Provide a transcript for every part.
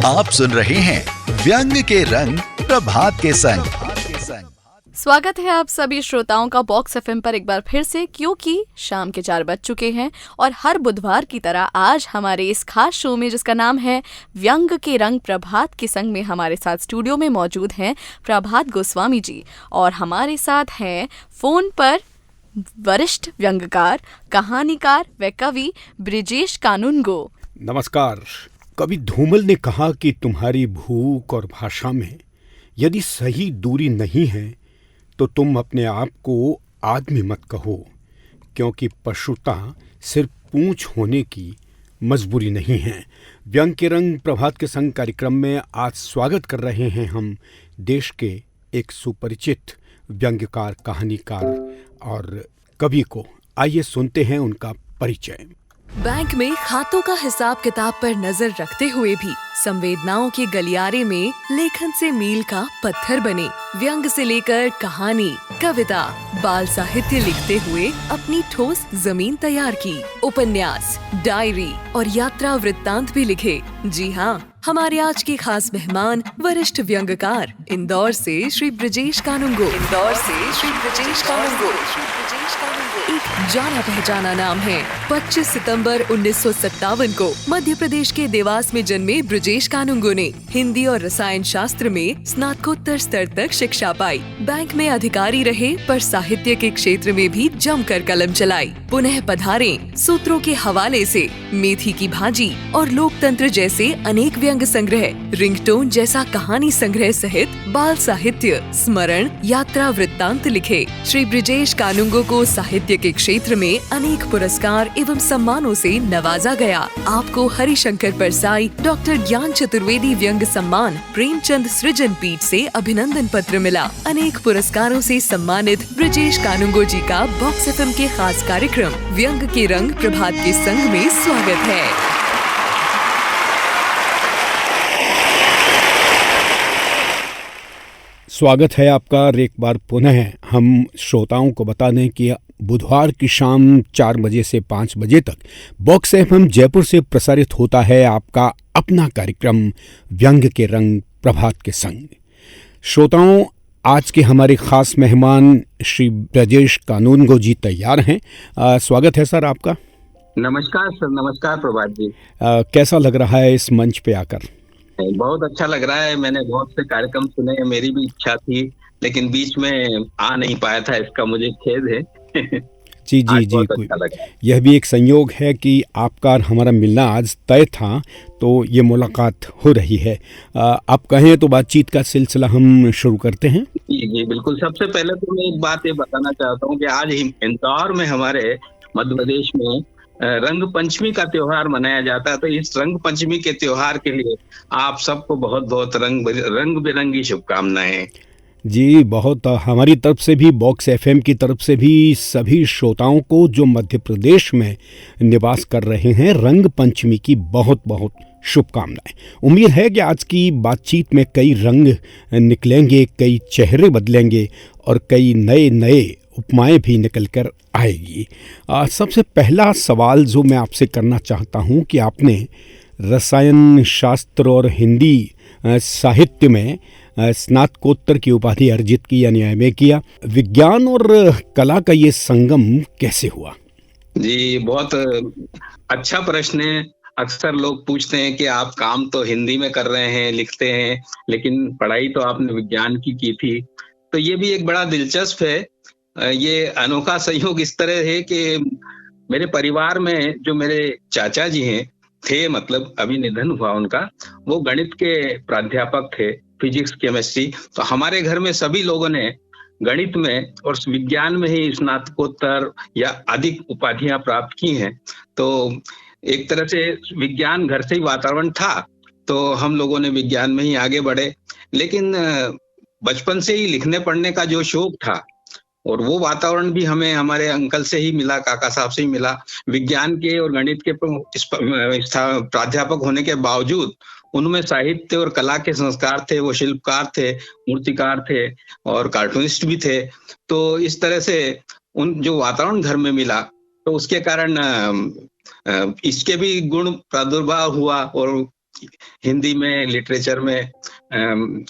आप सुन रहे हैं व्यंग के रंग प्रभात के संग। स्वागत है आप सभी श्रोताओं का बॉक्स एफएम पर एक बार फिर से, क्योंकि शाम के 4 बज चुके हैं और हर बुधवार की तरह आज हमारे इस खास शो में, जिसका नाम है व्यंग के रंग प्रभात के संग में, हमारे साथ स्टूडियो में मौजूद हैं प्रभात गोस्वामी जी और हमारे साथ हैं फोन पर वरिष्ठ व्यंगकार, कहानीकार व कवि ब्रिजेश कानूनगो। नमस्कार। कवि धूमल ने कहा कि तुम्हारी भूख और भाषा में यदि सही दूरी नहीं है तो तुम अपने आप को आदमी मत कहो, क्योंकि पशुता सिर्फ पूंछ होने की मजबूरी नहीं है। व्यंग के रंग प्रभात के संग कार्यक्रम में आज स्वागत कर रहे हैं हम देश के एक सुपरिचित व्यंग्यकार, कहानीकार और कवि को। आइए सुनते हैं उनका परिचय। बैंक में खातों का हिसाब किताब पर नजर रखते हुए भी संवेदनाओं के गलियारे में लेखन से मील का पत्थर बने। व्यंग से लेकर कहानी, कविता, बाल साहित्य लिखते हुए अपनी ठोस जमीन तैयार की। उपन्यास, डायरी और यात्रा वृत्तांत भी लिखे। जी हाँ, हमारे आज के खास मेहमान वरिष्ठ व्यंग्यकार इंदौर से श्री ब्रिजेश कानूनगो। एक जाना पहचाना नाम है। 25 सितंबर 1957 को मध्य प्रदेश के देवास में जन्मे ब्रिजेश कानूनगो ने हिंदी और रसायन शास्त्र में स्नातकोत्तर स्तर तक शिक्षा पाई। बैंक में अधिकारी रहे, पर साहित्य के क्षेत्र में भी जमकर कलम चलाई। पुनः पधारे सूत्रों के हवाले से मेथी की भाजी और लोकतंत्र जैसे अनेक व्यंग संग्रह, रिंगटोन जैसा कहानी संग्रह सहित बाल साहित्य, स्मरण, यात्रा वृत्तांत लिखे। श्री ब्रिजेश कानूनगो को साहित्य के क्षेत्र में अनेक पुरस्कार एवं सम्मानों से नवाजा गया। आपको हरिशंकर परसाई, डॉक्टर ज्ञान चतुर्वेदी व्यंग सम्मान, प्रेमचंद सृजन पीठ से अभिनंदन पत्र मिला। अनेक पुरस्कारों से सम्मानित ब्रिजेश कानूनगो जी का बॉक्स एफएम के खास कार्यक्रम व्यंग के रंग प्रभात के संग में स्वागत है। स्वागत है आपका। और एक बार पुनः हम श्रोताओं को बता दें कि बुधवार की शाम 4 बजे से 5 बजे तक बॉक्स एफएम जयपुर से प्रसारित होता है आपका अपना कार्यक्रम व्यंग के रंग प्रभात के संग। श्रोताओं, आज के हमारे खास मेहमान श्री ब्रिजेश कानूनगो जी तैयार हैं। स्वागत है सर आपका। नमस्कार सर। नमस्कार प्रभात जी। कैसा लग रहा है इस मंच पे आकर? बहुत अच्छा लग रहा है। मैंने बहुत से कार्यक्रम सुने, मेरी भी इच्छा थी, लेकिन बीच में आ नहीं पाया था, इसका मुझे खेद है। जी जी जी, यह भी एक संयोग है कि आपका और हमारा मिलना आज तय था, तो ये मुलाकात हो रही है। आप कहें तो बातचीत का सिलसिला हम शुरू करते हैं। जी जी बिल्कुल। सबसे पहले तो मैं एक बात ये बताना चाहता हूँ कि आज इंदौर में हमारे मध्य प्रदेश में रंग पंचमी का त्योहार मनाया जाता है। तो इस रंग पंचमी के त्योहार के लिए आप सबको बहुत बहुत रंग बिरंगी शुभकामनाएं। जी, बहुत हमारी तरफ से भी, बॉक्स एफएम की तरफ से भी सभी श्रोताओं को जो मध्य प्रदेश में निवास कर रहे हैं, रंग पंचमी की बहुत बहुत शुभकामनाएं। उम्मीद है कि आज की बातचीत में कई रंग निकलेंगे, कई चेहरे बदलेंगे और कई नए नए उपमाएं भी निकल कर आएगी। सबसे पहला सवाल जो मैं आपसे करना चाहता हूं कि आपने रसायन शास्त्र और हिंदी साहित्य में स्नातकोत्तर की उपाधि अर्जित की, यानी एमए किया। विज्ञान और कला का ये संगम कैसे हुआ? जी, बहुत अच्छा प्रश्न है। अक्सर लोग पूछते हैं कि आप काम तो हिंदी में कर रहे हैं, लिखते हैं, लेकिन पढ़ाई तो आपने विज्ञान की थी। तो ये भी एक बड़ा दिलचस्प है। ये अनोखा संयोग इस तरह है कि मेरे परिवार में जो मेरे चाचा जी हैं थे, मतलब अभी निधन हुआ उनका, वो गणित के प्राध्यापक थे, फिजिक्स, केमिस्ट्री। तो हमारे घर में सभी लोगों ने गणित में और विज्ञान में ही स्नातकोत्तर या अधिक उपाधियां प्राप्त की हैं। तो एक तरह से विज्ञान घर से ही वातावरण था, तो हम लोगों ने विज्ञान में ही आगे बढ़े। लेकिन बचपन से ही लिखने पढ़ने का जो शौक था, और वो वातावरण भी हमें हमारे अंकल से ही मिला, काका साहब से ही मिला। विज्ञान के और गणित के प्राध्यापक होने के बावजूद उनमें साहित्य और कला के संस्कार थे। वो शिल्पकार थे, मूर्तिकार थे और कार्टूनिस्ट भी थे। तो इस तरह से उन जो वातावरण घर में मिला, तो उसके कारण इसके भी गुण प्रादुर्भाव हुआ और हिंदी में लिटरेचर में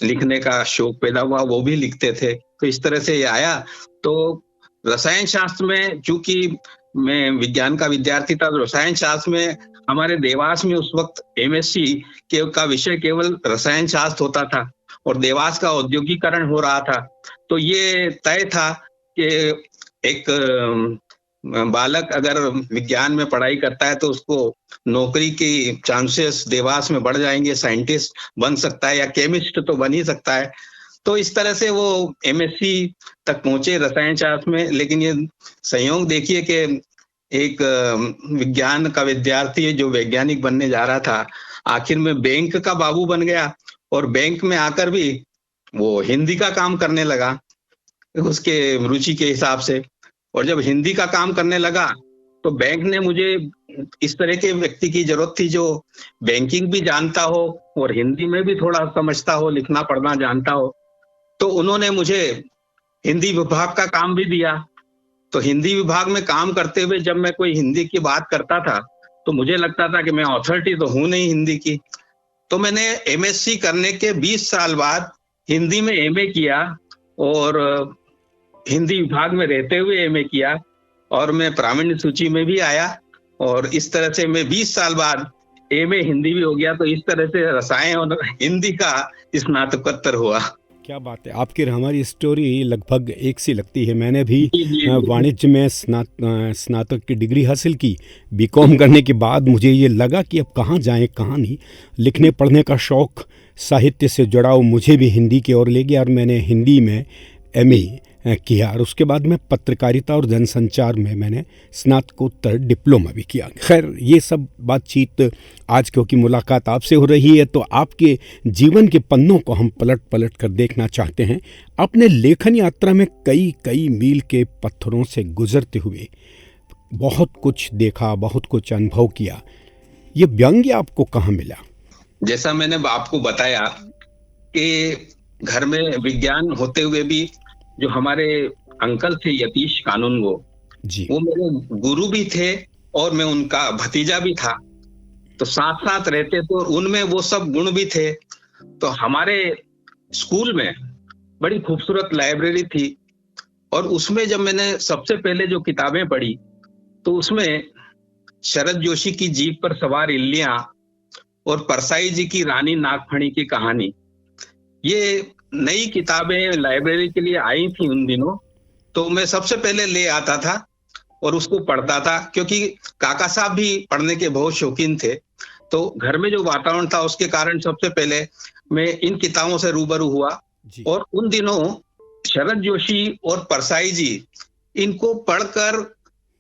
लिखने का शौक पैदा हुआ, वो भी लिखते थे। तो इस तरह से ये आया। तो रसायन शास्त्र में, चूंकि मैं विज्ञान का विद्यार्थी था, तो रसायन शास्त्र में हमारे देवास में उस वक्त एमएससी का विषय केवल रसायन शास्त्र होता था और देवास का औद्योगिकरण हो रहा था। तो ये तय था कि एक बालक अगर विज्ञान में पढ़ाई करता है तो उसको नौकरी की चांसेस देवास में बढ़ जाएंगे, साइंटिस्ट बन सकता है या केमिस्ट तो बन ही सकता है। तो इस तरह से वो एमएससी तक पहुंचे रसायन शास्त्र में। लेकिन ये संयोग देखिए कि एक विज्ञान का विद्यार्थी जो वैज्ञानिक बनने जा रहा था, आखिर में बैंक का बाबू बन गया और बैंक में आकर भी वो हिंदी का काम करने लगा उसके रुचि के हिसाब से। और जब हिंदी का काम करने लगा तो बैंक ने मुझे इस तरह के व्यक्ति की जरूरत थी जो बैंकिंग भी जानता हो और हिंदी में भी थोड़ा समझता हो, लिखना पढ़ना जानता हो। तो उन्होंने मुझे हिंदी विभाग का काम भी दिया। तो हिंदी विभाग में काम करते हुए जब मैं कोई हिंदी की बात करता था तो मुझे लगता था कि मैं अथॉरिटी तो हूं नहीं हिंदी की। तो मैंने एमएससी करने के 20 साल बाद हिंदी में एमए किया और हिंदी विभाग में रहते हुए एमए किया और मैं प्रावीण्य सूची में भी आया। और इस तरह से मैं 20 साल बाद एमए हिंदी भी हो गया। तो इस तरह से रसायन और हिंदी का स्नातकोत्तर हुआ। क्या बात है, आपकी हमारी स्टोरी लगभग एक सी लगती है। मैंने भी वाणिज्य में स्नातक की डिग्री हासिल की। बीकॉम करने के बाद मुझे ये लगा कि अब कहाँ जाएं कहाँ नहीं। लिखने पढ़ने का शौक़, साहित्य से जुड़ाव मुझे भी हिंदी की ओर ले गया और मैंने हिंदी में एमए किया और उसके बाद में पत्रकारिता और जनसंचार में मैंने स्नातकोत्तर डिप्लोमा भी किया। खैर, ये सब बातचीत आज क्योंकि मुलाकात आपसे हो रही है तो आपके जीवन के पन्नों को हम पलट पलट कर देखना चाहते हैं। अपने लेखन यात्रा में कई कई मील के पत्थरों से गुजरते हुए बहुत कुछ देखा, बहुत कुछ अनुभव किया। ये व्यंग्य आपको कहाँ मिला? जैसा मैंने आपको बताया कि घर में विज्ञान होते हुए भी जो हमारे अंकल थे यतीश कानूनगो जी, वो मेरे गुरु भी थे और मैं उनका भतीजा भी था। तो साथ साथ रहते थे और उनमें वो सब गुण भी थे। तो हमारे स्कूल में बड़ी खूबसूरत लाइब्रेरी थी और उसमें जब मैंने सबसे पहले जो किताबें पढ़ी तो उसमें शरद जोशी की जीप पर सवार इल्लियां और परसाई जी की रानी नागफणी की कहानी, ये नई किताबें लाइब्रेरी के लिए आई थी उन दिनों। तो मैं सबसे पहले ले आता था और उसको पढ़ता था क्योंकि काका साहब भी पढ़ने के बहुत शौकीन थे। तो घर में जो वातावरण था उसके कारण सबसे पहले मैं इन किताबों से रूबरू हुआ। और उन दिनों शरद जोशी और परसाई जी, इनको पढ़कर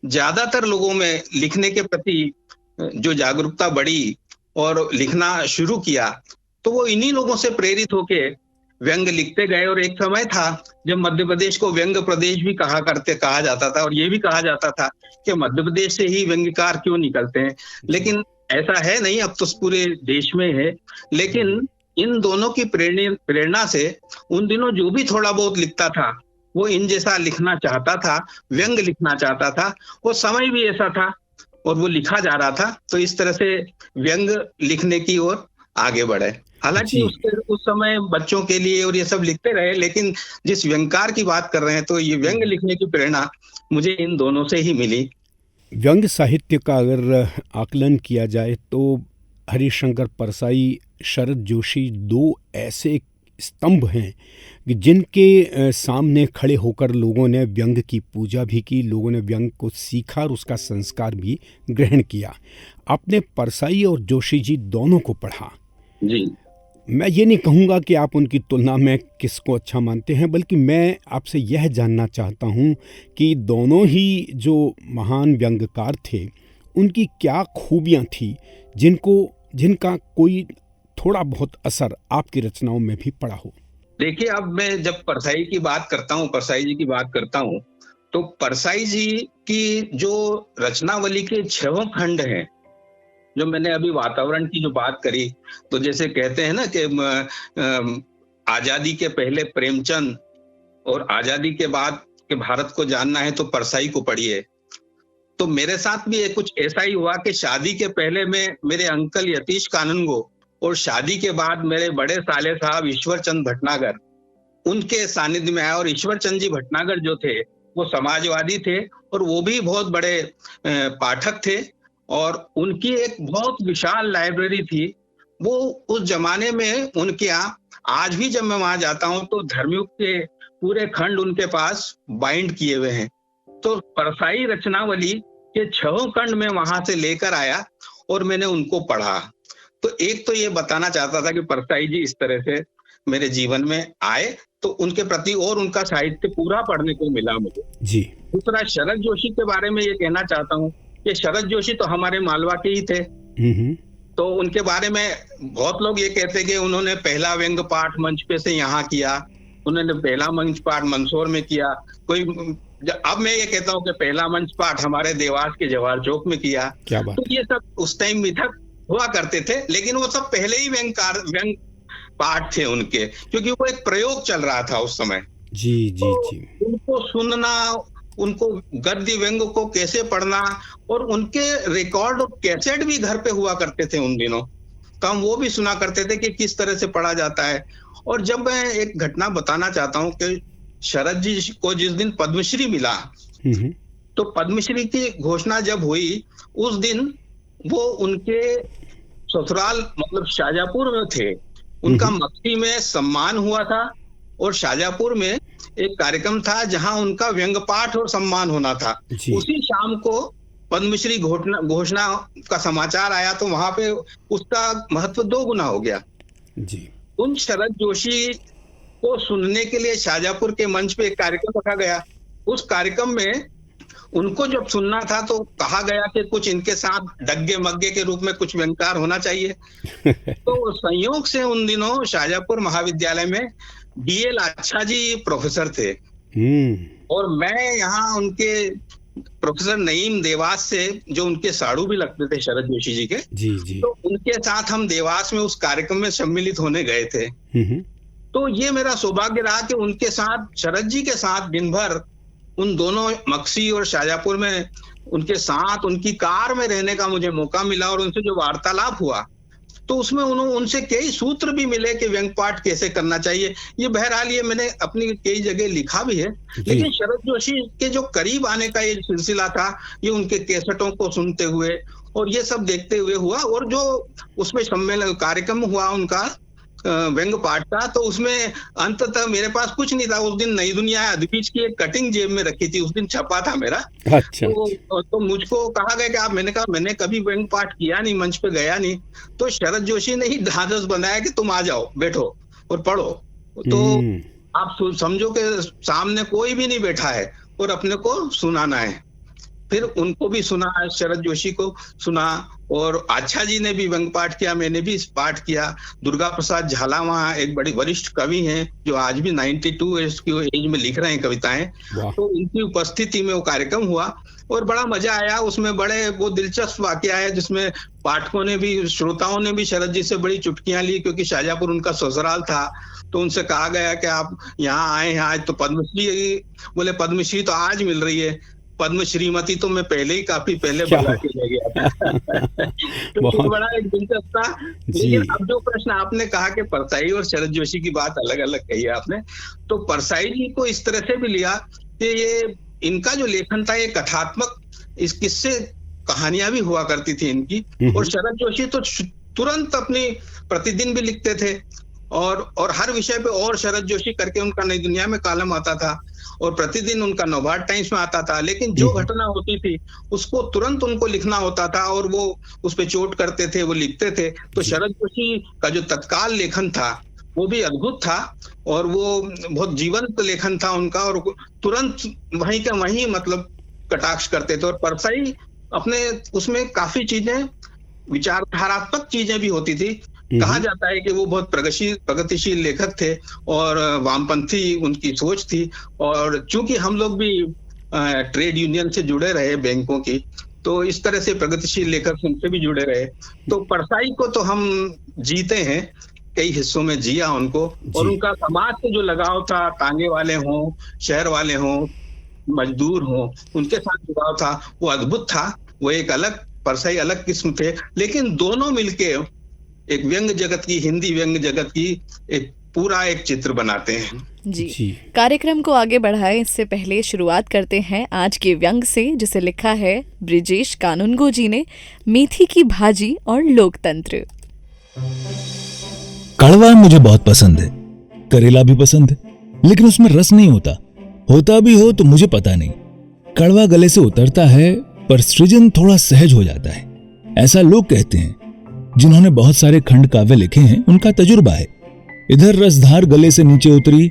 ज्यादातर लोगों में लिखने के प्रति जो जागरूकता बढ़ी और लिखना शुरू किया तो वो इन्हीं लोगों से प्रेरित होके व्यंग लिखते गए। और एक समय था जब मध्य प्रदेश को व्यंग प्रदेश भी कहा जाता था और ये भी कहा जाता था कि मध्य प्रदेश से ही व्यंग्यकार क्यों निकलते हैं। लेकिन ऐसा है नहीं, अब तो पूरे देश में है। लेकिन इन दोनों की प्रेरणा से उन दिनों जो भी थोड़ा बहुत लिखता था वो इन जैसा लिखना चाहता था, व्यंग लिखना चाहता था। वो समय भी ऐसा था और वो लिखा जा रहा था। तो इस तरह से व्यंग लिखने की ओर आगे बढ़े। हालांकि उस समय बच्चों के लिए और ये सब लिखते रहे, लेकिन जिस व्यंग्यकार की बात कर रहे हैं तो ये व्यंग लिखने की प्रेरणा मुझे इन दोनों से ही मिली। व्यंग्य साहित्य का अगर आकलन किया जाए तो हरिशंकर परसाई, शरद जोशी दो ऐसे स्तंभ हैं कि जिनके सामने खड़े होकर लोगों ने व्यंग की पूजा भी की, लोगों ने व्यंग को सीखा और उसका संस्कार भी ग्रहण किया। आपने परसाई और जोशी जी दोनों को पढ़ा जी। मैं ये नहीं कहूँगा कि आप उनकी तुलना में किसको अच्छा मानते हैं, बल्कि मैं आपसे यह जानना चाहता हूँ कि दोनों ही जो महान व्यंग्यकार थे उनकी क्या खूबियाँ थी जिनका कोई थोड़ा बहुत असर आपकी रचनाओं में भी पड़ा हो। देखिए, अब मैं जब परसाई जी की बात करता हूँ तो परसाई जी की जो रचनावली के 6 खंड हैं, जो मैंने अभी वातावरण की जो बात करी, तो जैसे कहते हैं ना कि आजादी के पहले प्रेमचंद और आजादी के बाद के भारत को जानना है तो परसाई को पढ़िए। तो मेरे साथ भी कुछ ऐसा ही हुआ कि शादी के पहले में मेरे अंकल यतीश कानूनगो और शादी के बाद मेरे बड़े साले साहब ईश्वर चंद भटनागर उनके सानिध्य में आया। और ईश्वर चंद जी भटनागर जो थे वो समाजवादी थे और वो भी बहुत बड़े पाठक थे और उनकी एक बहुत विशाल लाइब्रेरी थी। वो उस जमाने में उनके यहाँ, आज भी जब मैं वहां जाता हूं तो धर्मयुग के पूरे खंड उनके पास बाइंड किए हुए हैं। तो परसाई रचनावली के 6 खंड में वहां से लेकर आया और मैंने उनको पढ़ा। तो एक तो ये बताना चाहता था कि परसाई जी इस तरह से मेरे जीवन में आए, तो उनके प्रति और उनका साहित्य पूरा पढ़ने को मिला मुझे जी। दूसरा, शरद जोशी के बारे में ये कहना चाहता हूँ कि शरद जोशी तो हमारे मालवा के ही थे। तो उनके बारे में बहुत लोग ये कहते हैं कि उन्होंने पहला व्यंग पाठ मंच पे से यहाँ किया, उन्होंने पहला मंच पाठ मंदसौर में किया। अब मैं ये कहता हूँ कि पहला मंच पाठ हमारे देवास के जवाहर चौक में किया। तो ये सब उस टाइम मिथक हुआ करते थे, लेकिन वो सब पहले ही व्यंग पाठ थे उनके, क्योंकि वो एक प्रयोग चल रहा था उस समय। जी जी तो जी। उनको सुनना, उनको गद्य व्यंग को कैसे पढ़ना, और उनके रिकॉर्ड और कैसेट भी घर पे हुआ करते थे उन दिनों, तो हम वो भी सुना करते थे कि किस तरह से पढ़ा जाता है। और जब मैं एक घटना बताना चाहता हूँ कि शरद जी को जिस दिन पद्मश्री मिला, तो पद्मश्री की घोषणा जब हुई उस दिन वो उनके ससुराल मतलब शाहजहाँपुर में थे। उनका मक्सी में सम्मान हुआ था और शाहजहाँपुर में एक कार्यक्रम था जहां उनका व्यंग पाठ और सम्मान होना था। उसी शाम को पद्मश्री घोषणा का समाचार आया, तो वहां पे उसका महत्व 2 गुना हो गया जी। उन शरद जोशी को सुनने के लिए शाहजहाँपुर के मंच पे एक कार्यक्रम रखा गया। उस कार्यक्रम में उनको जब सुनना था तो कहा गया कि कुछ इनके साथ डग्गे मग्गे के रूप में कुछ व्यंगकार होना चाहिए। तो संयोग से उन दिनों शाहजहाँपुर महाविद्यालय में DL अच्छा जी प्रोफेसर थे और मैं यहाँ उनके प्रोफेसर नईम देवास से, जो उनके साड़ू भी लगते थे शरद जोशी जी के, जी। तो उनके साथ हम देवास में उस कार्यक्रम में सम्मिलित होने गए थे। तो ये मेरा सौभाग्य रहा कि उनके साथ, शरद जी के साथ दिन भर उन दोनों मक्सी और शाहजहाँपुर में उनके साथ उनकी कार में रहने का मुझे मौका मिला और उनसे जो वार्तालाप हुआ तो उसमें उनसे कई सूत्र भी मिले कि व्यंग पाठ कैसे करना चाहिए। ये बहरहाल ये मैंने अपनी कई जगह लिखा भी है, लेकिन शरद जोशी के जो करीब आने का ये सिलसिला था, ये उनके कैसेटों को सुनते हुए और ये सब देखते हुए हुआ। और जो उसमें सम्मेलन कार्यक्रम हुआ उनका व्यंग पाठ का, तो उसमें अंततः मेरे पास कुछ नहीं था। उस दिन नई दुनिया अदबीज की एक कटिंग जेब में रखी थी, उस दिन छपा था मेरा। अच्छा, तो मुझको कहा गया कि आप, मैंने कहा मैंने कभी व्यंग पाठ किया नहीं, मंच पे गया नहीं। तो शरद जोशी ने ही ढांढस बनाया कि तुम आ जाओ, बैठो और पढ़ो। तो आप समझो कि सामने कोई भी नहीं बैठा है और अपने को सुनाना है। फिर उनको भी सुना, शरद जोशी को सुना और आच्छा जी ने भी व्यंग पाठ किया, मैंने भी पाठ किया। दुर्गा प्रसाद झाला वहाँ एक बड़े वरिष्ठ कवि हैं जो आज भी 92 की एज में लिख रहे हैं कविताएं, तो उनकी उपस्थिति में वो कार्यक्रम हुआ और बड़ा मजा आया। उसमें बड़े वो दिलचस्प वाकया है जिसमें पाठकों ने भी, श्रोताओं ने भी शरद जी से बड़ी चुटकियां ली, क्योंकि शाहजहाँपुर उनका ससुराल था। तो उनसे कहा गया कि आप यहाँ आए हैं आज, तो पद्मश्री, बोले पद्मश्री तो आज मिल रही है, पद्म श्रीमती तो मैं पहले ही काफी पहले बता के ले गया था। तो बड़ा एक दिलचस्प था। लेकिन अब जो प्रश्न आपने कहा कि परसाई और शरद जोशी की बात अलग अलग कही है आपने, तो परसाई जी को इस तरह से भी लिया कि ये इनका जो लेखन था ये कथात्मक, इस किस्से कहानियां भी हुआ करती थी इनकी। और शरद जोशी तो तुरंत अपनी प्रतिदिन भी लिखते थे और हर विषय पे और शरद जोशी करके उनका नई दुनिया में कॉलम आता था और प्रतिदिन उनका नवभारत टाइम्स में आता था। लेकिन जो घटना होती थी उसको तुरंत उनको लिखना होता था और वो उस पे चोट करते थे, वो लिखते थे। तो शरद जोशी का जो तत्काल लेखन था वो भी अद्भुत था और वो बहुत जीवंत लेखन था उनका, और तुरंत वहीं का वहीं मतलब कटाक्ष करते थे। और परसाई अपने उसमें काफी चीजें, विचारधारात्मक चीजें भी होती थी। कहा जाता है कि वो बहुत प्रगतिशील लेखक थे और वामपंथी उनकी सोच थी। और चूंकि हम लोग भी ट्रेड यूनियन से जुड़े रहे, बैंकों की, तो इस तरह से प्रगतिशील लेखक उनसे भी जुड़े रहे। तो परसाई को तो हम जीते हैं, कई हिस्सों में जिया उनको, और उनका समाज से जो लगाव था, तांगे वाले हों, शहर वाले हों, मजदूर हों, उनके साथ जुड़ाव था, वो अद्भुत था। वो एक अलग, परसाई अलग किस्म थे, लेकिन दोनों मिलके एक व्यंग जगत की, हिंदी व्यंग जगत की एक पूरा एक चित्र बनाते हैं। जी। कार्यक्रम को आगे बढ़ाएं इससे पहले शुरुआत करते हैं आज के व्यंग से, जिसे लिखा है ब्रिजेश कानूनगो जी ने, मेथी की भाजी और लोकतंत्र। कड़वा मुझे बहुत पसंद है, करेला भी पसंद है, लेकिन उसमें रस नहीं होता भी हो तो मुझे पता नहीं। कड़वा गले से उतरता है पर सृजन थोड़ा सहज हो जाता है, ऐसा लोग कहते हैं। जिन्होंने बहुत सारे खंड काव्य लिखे हैं उनका तजुर्बा है। इधर रसधार गले से नीचे उतरी,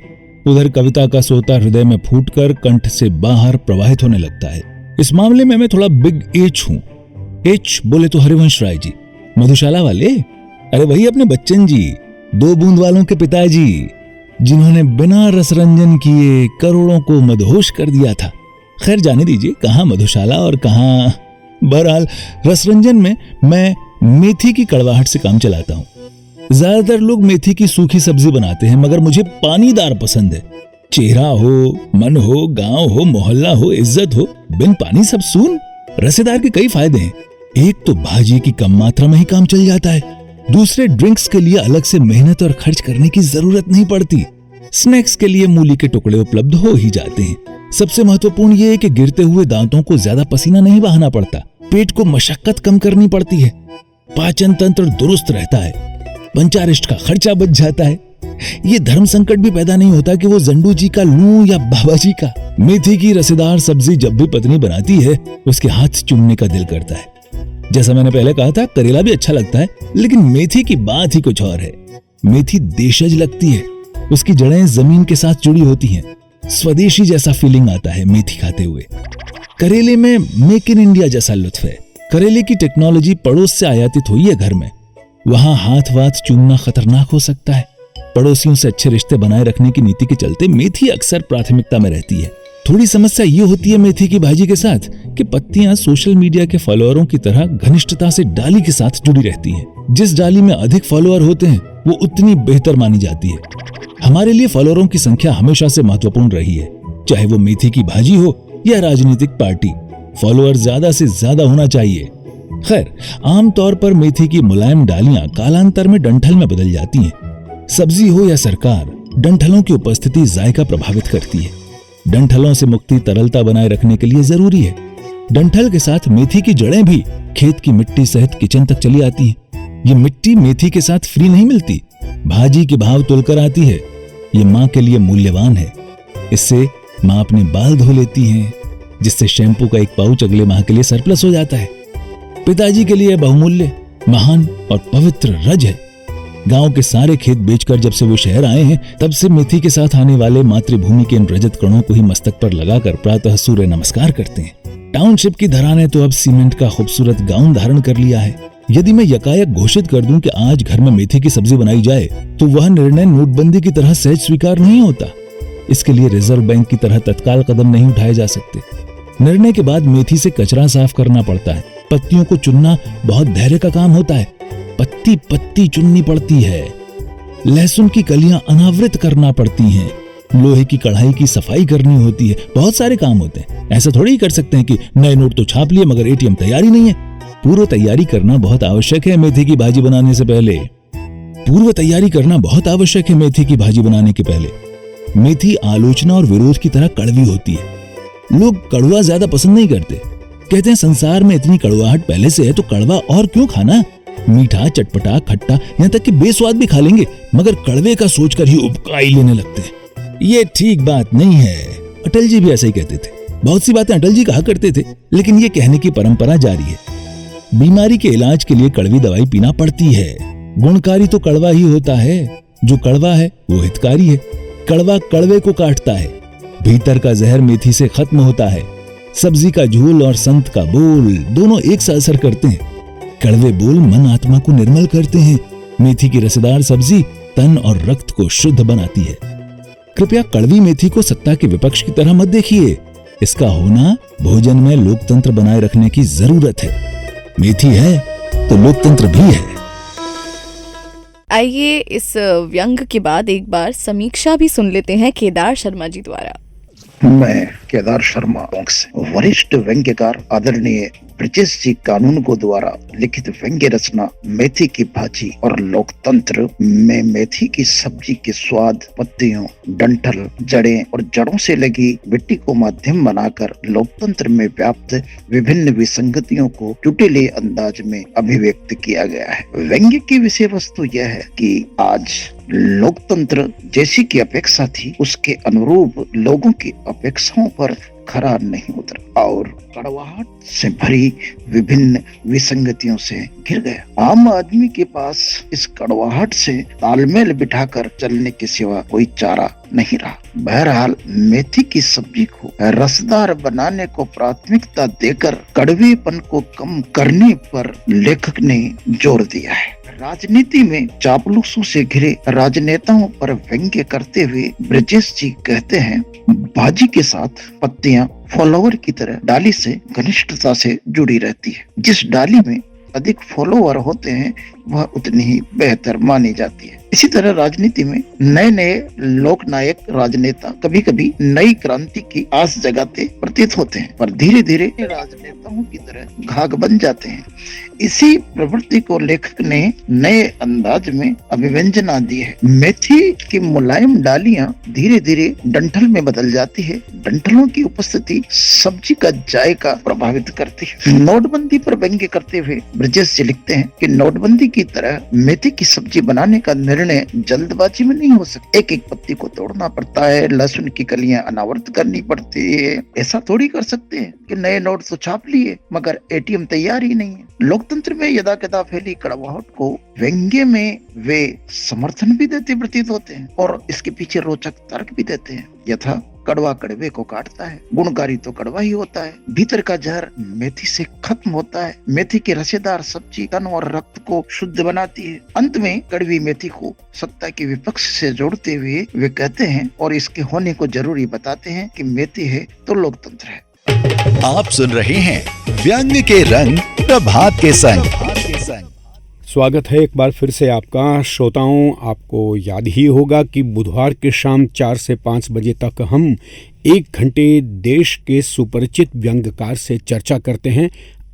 उधर कविता का सोता हृदय में फूटकर कंठ से बाहर प्रवाहित होने लगता है। इस मामले में मैं थोड़ा बिग एच हूं। एच बोले तो हरिवंश राय जी, मधुशाला वाले, अरे वही अपने बच्चन जी, 2 बूंद वालों के पिताजी, जिन्होंने बिना रसरंजन किए करोड़ों को मदहोश कर दिया था। खैर जाने दीजिए, कहां मधुशाला और कहां। बहरहाल रसरंजन में मैं मेथी की कड़वाहट से काम चलाता हूं। ज्यादातर लोग मेथी की सूखी सब्जी बनाते हैं, मगर मुझे पानीदार पसंद है। चेहरा हो, मन हो, गांव हो, मोहल्ला हो, इज्जत हो, बिन पानी सब सून। रसेदार के कई फायदे हैं। एक तो भाजी की कम मात्रा में ही काम चल जाता है, दूसरे ड्रिंक्स के लिए अलग से मेहनत और खर्च करने की जरूरत नहीं पड़ती। स्नैक्स के लिए मूली के टुकड़े उपलब्ध हो ही जाते हैं। सबसे महत्वपूर्ण यह है कि गिरते हुए दांतों को ज्यादा पसीना नहीं बहाना पड़ता, पेट को मशक्कत कम करनी पड़ती है, पाचन तंत्र दुरुस्त रहता है, पंचारिष्ट का खर्चा बच जाता है। ये धर्म संकट भी पैदा नहीं होता कि वो जंडू जी का लूं या बाबा जी का। मेथी की रसेदार सब्जी जब भी पत्नी बनाती है उसके हाथ चूमने का दिल करता है। जैसा मैंने पहले कहा था, करेला भी अच्छा लगता है, लेकिन मेथी की बात ही कुछ और है। मेथी देशज लगती है, उसकी जड़ें जमीन के साथ जुड़ी होती हैं। स्वदेशी जैसा फीलिंग आता है मेथी खाते हुए। करेले में मेक इन इंडिया जैसा लुत्फ है। करेले की टेक्नोलॉजी पड़ोस से आयातित हुई है घर में। वहां हाथ वाथ चूमना खतरनाक हो सकता है। पड़ोसियों से अच्छे रिश्ते बनाए रखने की नीति के चलते मेथी अक्सर प्राथमिकता में रहती है। थोड़ी समस्या ये होती है मेथी की भाजी के साथ कि पत्तियां सोशल मीडिया के फॉलोअरों की तरह घनिष्ठता से डाली के साथ जुड़ी रहती हैं। जिस डाली में अधिक फॉलोअर होते हैं वो उतनी बेहतर मानी जाती है। हमारे लिए फॉलोअरों की संख्या हमेशा से महत्वपूर्ण रही है, चाहे वो मेथी की भाजी हो या राजनीतिक पार्टी। फॉलोअर ज्यादा से ज्यादा होना चाहिए। खैर, आमतौर पर मेथी की मुलायम डालियां कालांतर में डंठल में बदल जाती हैं। सब्जी हो या सरकार, डंठलों की उपस्थिति जायका प्रभावित करती है। डंठलों से मुक्ति तरलता बनाए रखने के लिए जरूरी है। डंठल के साथ मेथी की जड़ें भी खेत की मिट्टी सहित किचन तक चली आती हैं। ये मिट्टी मेथी के साथ फ्री नहीं मिलती, भाजी के भाव तुलकर आती है। ये माँ के लिए मूल्यवान है। इससे माँ अपने बाल धो लेती हैं, जिससे शैम्पू का एक पाउच अगले माह के लिए सरप्लस हो जाता है। पिताजी के लिए बहुमूल्य, महान और पवित्र रज है। गांव के सारे खेत बेचकर जब से वो शहर आए हैं, तब से मेथी के साथ आने वाले मातृभूमि के इन रजत कणों को ही मस्तक पर लगाकर प्रातः सूर्य नमस्कार करते हैं। टाउनशिप की धरा ने तो अब सीमेंट का खूबसूरत गाउन धारण कर लिया है। यदि मैं यकायक घोषित कर दूं कि आज घर में मेथी की सब्जी बनाई जाए, तो वह निर्णय नोटबंदी की तरह सहज स्वीकार नहीं होता। इसके लिए रिजर्व बैंक की तरह तत्काल कदम नहीं उठाए जा सकते। निर्णय के बाद मेथी से कचरा साफ करना पड़ता है। पत्तियों को चुनना बहुत धैर्य का काम होता है। पत्ती पत्ती चुननी पड़ती है। लहसुन की कलियां अनावृत करना पड़ती हैं। लोहे की कढ़ाई की सफाई करनी होती है। बहुत सारे काम होते हैं। ऐसा थोड़ी ही कर सकते हैं कि नए नोट तो छाप लिए मगर एटीएम तैयारी नहीं है। पूर्व तैयारी करना बहुत आवश्यक है मेथी की भाजी बनाने से पहले। पूर्व तैयारी करना बहुत आवश्यक है मेथी की भाजी बनाने के पहले। मेथी आलोचना और विरोध की तरह कड़वी होती है। लोग कड़वा ज्यादा पसंद नहीं करते। कहते हैं संसार में इतनी कड़वाहट पहले से है तो कड़वा और क्यों खाना। मीठा, चटपटा, खट्टा, यहाँ तक कि बेस्वाद भी खा लेंगे, मगर कड़वे का सोचकर ही उबकाई लेने लगते हैं। ये ठीक बात नहीं है। अटल जी भी ऐसा ही कहते थे। बहुत सी बातें अटल जी कहा करते थे, लेकिन ये कहने की परंपरा जारी है। बीमारी के इलाज के लिए कड़वी दवाई पीना पड़ती है। गुणकारी तो कड़वा ही होता है। जो कड़वा है वो हितकारी है। कड़वा कड़वे को काटता है। भीतर का जहर मेथी से खत्म होता है। सब्जी का झोल और संत का बोल दोनों एक सा असर करते हैं। कड़वे बोल मन आत्मा को निर्मल करते हैं। मेथी की रसेदार सब्जी तन और रक्त को शुद्ध बनाती है। कृपया कड़वी मेथी को सत्ता के विपक्ष की तरह मत देखिए। इसका होना भोजन में लोकतंत्र बनाए रखने की जरूरत है। मेथी है तो लोकतंत्र भी है। आइए इस व्यंग के बाद एक बार समीक्षा भी सुन लेते हैं केदार शर्मा जी द्वारा। मैं केदार शर्मा टोंक से। वरिष्ठ व्यंग्यकार आदरणीय ब्रजेश जी कानूनगो द्वारा लिखित व्यंग्य रचना मेथी की भाजी और लोकतंत्र में मेथी की सब्जी के स्वाद, पत्तियों, डंठल, जड़ें और जड़ों से लगी मिट्टी को माध्यम बनाकर लोकतंत्र में व्याप्त विभिन्न विसंगतियों को टुटीले अंदाज में अभिव्यक्त किया गया है। व्यंग्य की विषय वस्तु यह है कि आज लोकतंत्र जैसी की अपेक्षा थी, उसके अनुरूप लोगों की अपेक्षाओं पर खरा नहीं उतरा और कड़वाहट से भरी विभिन्न विसंगतियों से घिर गया। आम आदमी के पास इस कड़वाहट से तालमेल बिठाकर चलने के सिवा कोई चारा नहीं रहा। बहरहाल मेथी की सब्जी को रसदार बनाने को प्राथमिकता देकर कड़वेपन को कम करने पर लेखक ने जोर दिया है। राजनीति में चापलूसों से घिरे राजनेताओं पर व्यंग्य करते हुए ब्रजेश जी कहते हैं, भाजी के साथ पत्तियां फॉलोवर की तरह डाली से घनिष्ठता से जुड़ी रहती है। जिस डाली में अधिक फॉलोवर होते हैं वह उतनी ही बेहतर मानी जाती है। इसी तरह राजनीति में नए नए लोकनायक राजनेता कभी कभी नई क्रांति की आस जगाते प्रतीत होते हैं, पर धीरे धीरे राजनेताओं की तरह घाघ बन जाते हैं। इसी प्रवृत्ति को लेखक ने नए अंदाज में अभिव्यंजना दी है। मेथी की मुलायम डालियां धीरे धीरे डंठल में बदल जाती है। डंठलों की उपस्थिति सब्जी का जायका प्रभावित करती है। नोटबंदी पर व्यंग्य करते हुए ब्रजेश जी लिखते हैं कि नोटबंदी की तरह मेथी की सब्जी बनाने का निर्णय जल्दबाजी में नहीं हो सकता। एक एक पत्ती को तोड़ना पड़ता है, लहसुन की कलियां अनावृत करनी पड़ती है। ऐसा थोड़ी कर सकते हैं कि नए नोट तो छाप लिए मगर एटीएम तैयार ही नहीं है। लोकतंत्र में यदा कदा फैली कड़वाहट को व्यंग्य में वे समर्थन भी देते प्रतीत होते हैं और इसके पीछे रोचक तर्क भी देते हैं। यथा कड़वा कड़वे को काटता है, गुणकारी तो कड़वा ही होता है, भीतर का जहर मेथी से खत्म होता है, मेथी की रसेदार सब्जी तन और रक्त को शुद्ध बनाती है। अंत में कड़वी मेथी को सत्ता के विपक्ष से जोड़ते हुए वे कहते हैं और इसके होने को जरूरी बताते हैं कि मेथी है तो लोकतंत्र है। आप सुन रहे हैं व्यंग्य के रंग प्रभात के संग। स्वागत है एक बार फिर से आपका। श्रोताओं, आपको याद ही होगा कि बुधवार के शाम 4 से 5 बजे तक हम 1 घंटे देश के सुपरिचित व्यंग्यकार से चर्चा करते हैं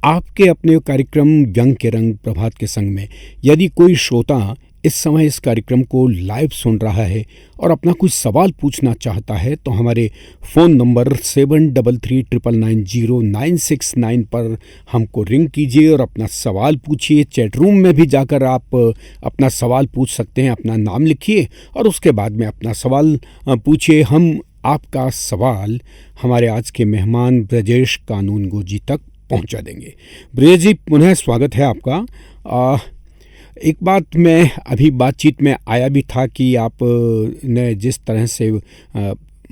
आपके अपने कार्यक्रम व्यंग्य के रंग प्रभात के संग में। यदि कोई श्रोता इस समय इस कार्यक्रम को लाइव सुन रहा है और अपना कुछ सवाल पूछना चाहता है तो हमारे फ़ोन नंबर 7339909669 पर हमको रिंग कीजिए और अपना सवाल पूछिए। चैट रूम में भी जाकर आप अपना सवाल पूछ सकते हैं, अपना नाम लिखिए और उसके बाद में अपना सवाल पूछिए। हम आपका सवाल हमारे आज के मेहमान ब्रजेश कानूनगो जी तक पहुंचा देंगे। ब्रजेश जी, पुनः स्वागत है आपका। एक बात मैं अभी बातचीत में आया भी था कि आप ने जिस तरह से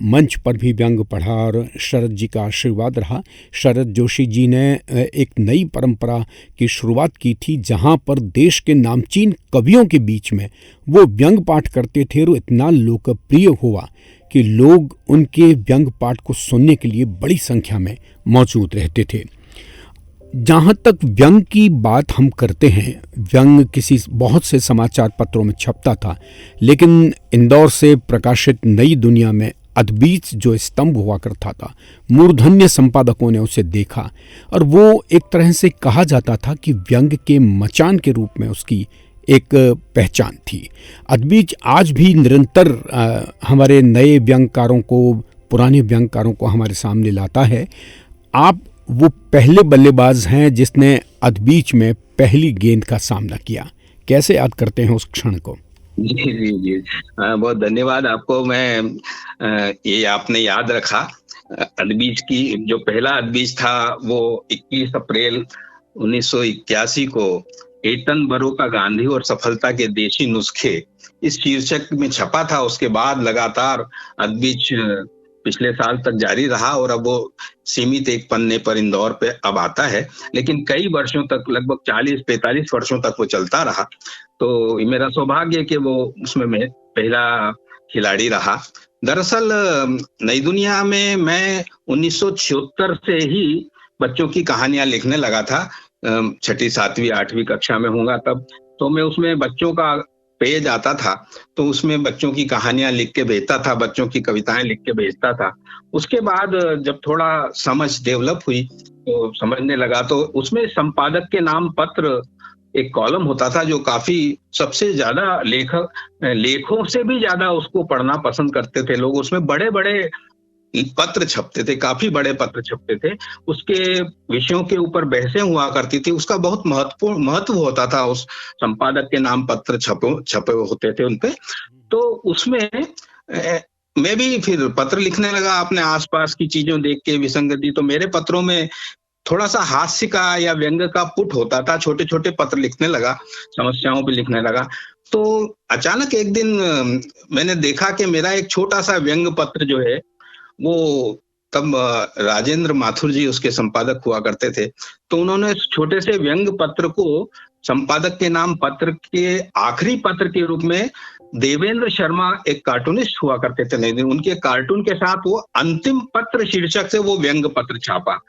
मंच पर भी व्यंग्य पढ़ा और शरद जी का आशीर्वाद रहा। शरद जोशी जी ने एक नई परंपरा की शुरुआत की थी जहां पर देश के नामचीन कवियों के बीच में वो व्यंग्य पाठ करते थे और इतना लोकप्रिय हुआ कि लोग उनके व्यंग्य पाठ को सुनने के लिए बड़ी संख्या में मौजूद रहते थे। जहाँ तक व्यंग्य की बात हम करते हैं, व्यंग्य किसी बहुत से समाचार पत्रों में छपता था, लेकिन इंदौर से प्रकाशित नई दुनिया में अदबीज जो स्तंभ हुआ करता था, मूर्धन्य संपादकों ने उसे देखा और वो एक तरह से कहा जाता था कि व्यंग्य के मचान के रूप में उसकी एक पहचान थी। अदबीज आज भी निरंतर हमारे नए व्यंग्यकारों को, पुराने व्यंग्यकारों को हमारे सामने लाता है। आप वो पहले बल्लेबाज हैं जिसने अदबीज में पहली गेंद का सामना किया। कैसे याद करते हैं उस क्षण को? जी जी जी, बहुत धन्यवाद आपको। मैं ये आपने याद रखा। अदबीज की जो पहला अदबीज था वो 21 अप्रैल 1981 को एटनबरो का गांधी और सफलता के देशी नुस्खे इस शीर्षक में छपा था। उसके बाद लगातार अदबीज पिछले साल तक जारी रहा और अब वो सीमित एक पन्ने पर इंदौर पे अब आता है, लेकिन कई वर्षों तक, लगभग 40-45 वर्षों तक वो चलता रहा। तो मेरा सौभाग्य है कि वो उसमें मैं पहला खिलाड़ी रहा। दरअसल नई दुनिया में मैं 1976 से ही बच्चों की कहानियां लिखने लगा था। 6ठी, 7वीं, 8वीं कक्षा में होगा तब। तो मैं उसमें बच्चों का पेज आता था तो उसमें बच्चों की कहानियां लिख के भेजता था, बच्चों की कविताएं लिख के भेजता था। उसके बाद जब थोड़ा समझ डेवलप हुई तो समझने लगा, तो उसमें संपादक के नाम पत्र एक कॉलम होता था जो काफी सबसे ज्यादा लेखों से भी ज्यादा उसको पढ़ना पसंद करते थे लोग। उसमें बड़े बड़े पत्र छपते थे, काफी बड़े पत्र छपते थे, उसके विषयों के ऊपर बहसें हुआ करती थी, उसका बहुत महत्व होता था। उस संपादक के नाम पत्र छपे होते थे उनपे। तो उसमें मैं भी फिर पत्र लिखने लगा अपने आसपास की चीजों देख के, विसंगति। तो मेरे पत्रों में थोड़ा सा हास्य का या व्यंग का पुट होता था, छोटे छोटे पत्र लिखने लगा, समस्याओं पे लिखने लगा। तो अचानक एक दिन मैंने देखा कि मेरा एक छोटा सा व्यंग पत्र जो है वो, तब राजेंद्र माथुर जी उसके संपादक हुआ करते थे, तो उन्होंने छोटे से व्यंग पत्र को संपादक के नाम पत्र के आखिरी पत्र के रूप में, देवेंद्र शर्मा एक कार्टूनिस्ट हुआ करते थे नई दिल्ली, उनके कार्टून के साथ वो अंतिम पत्र शीर्षक से वो व्यंग पत्र छापा।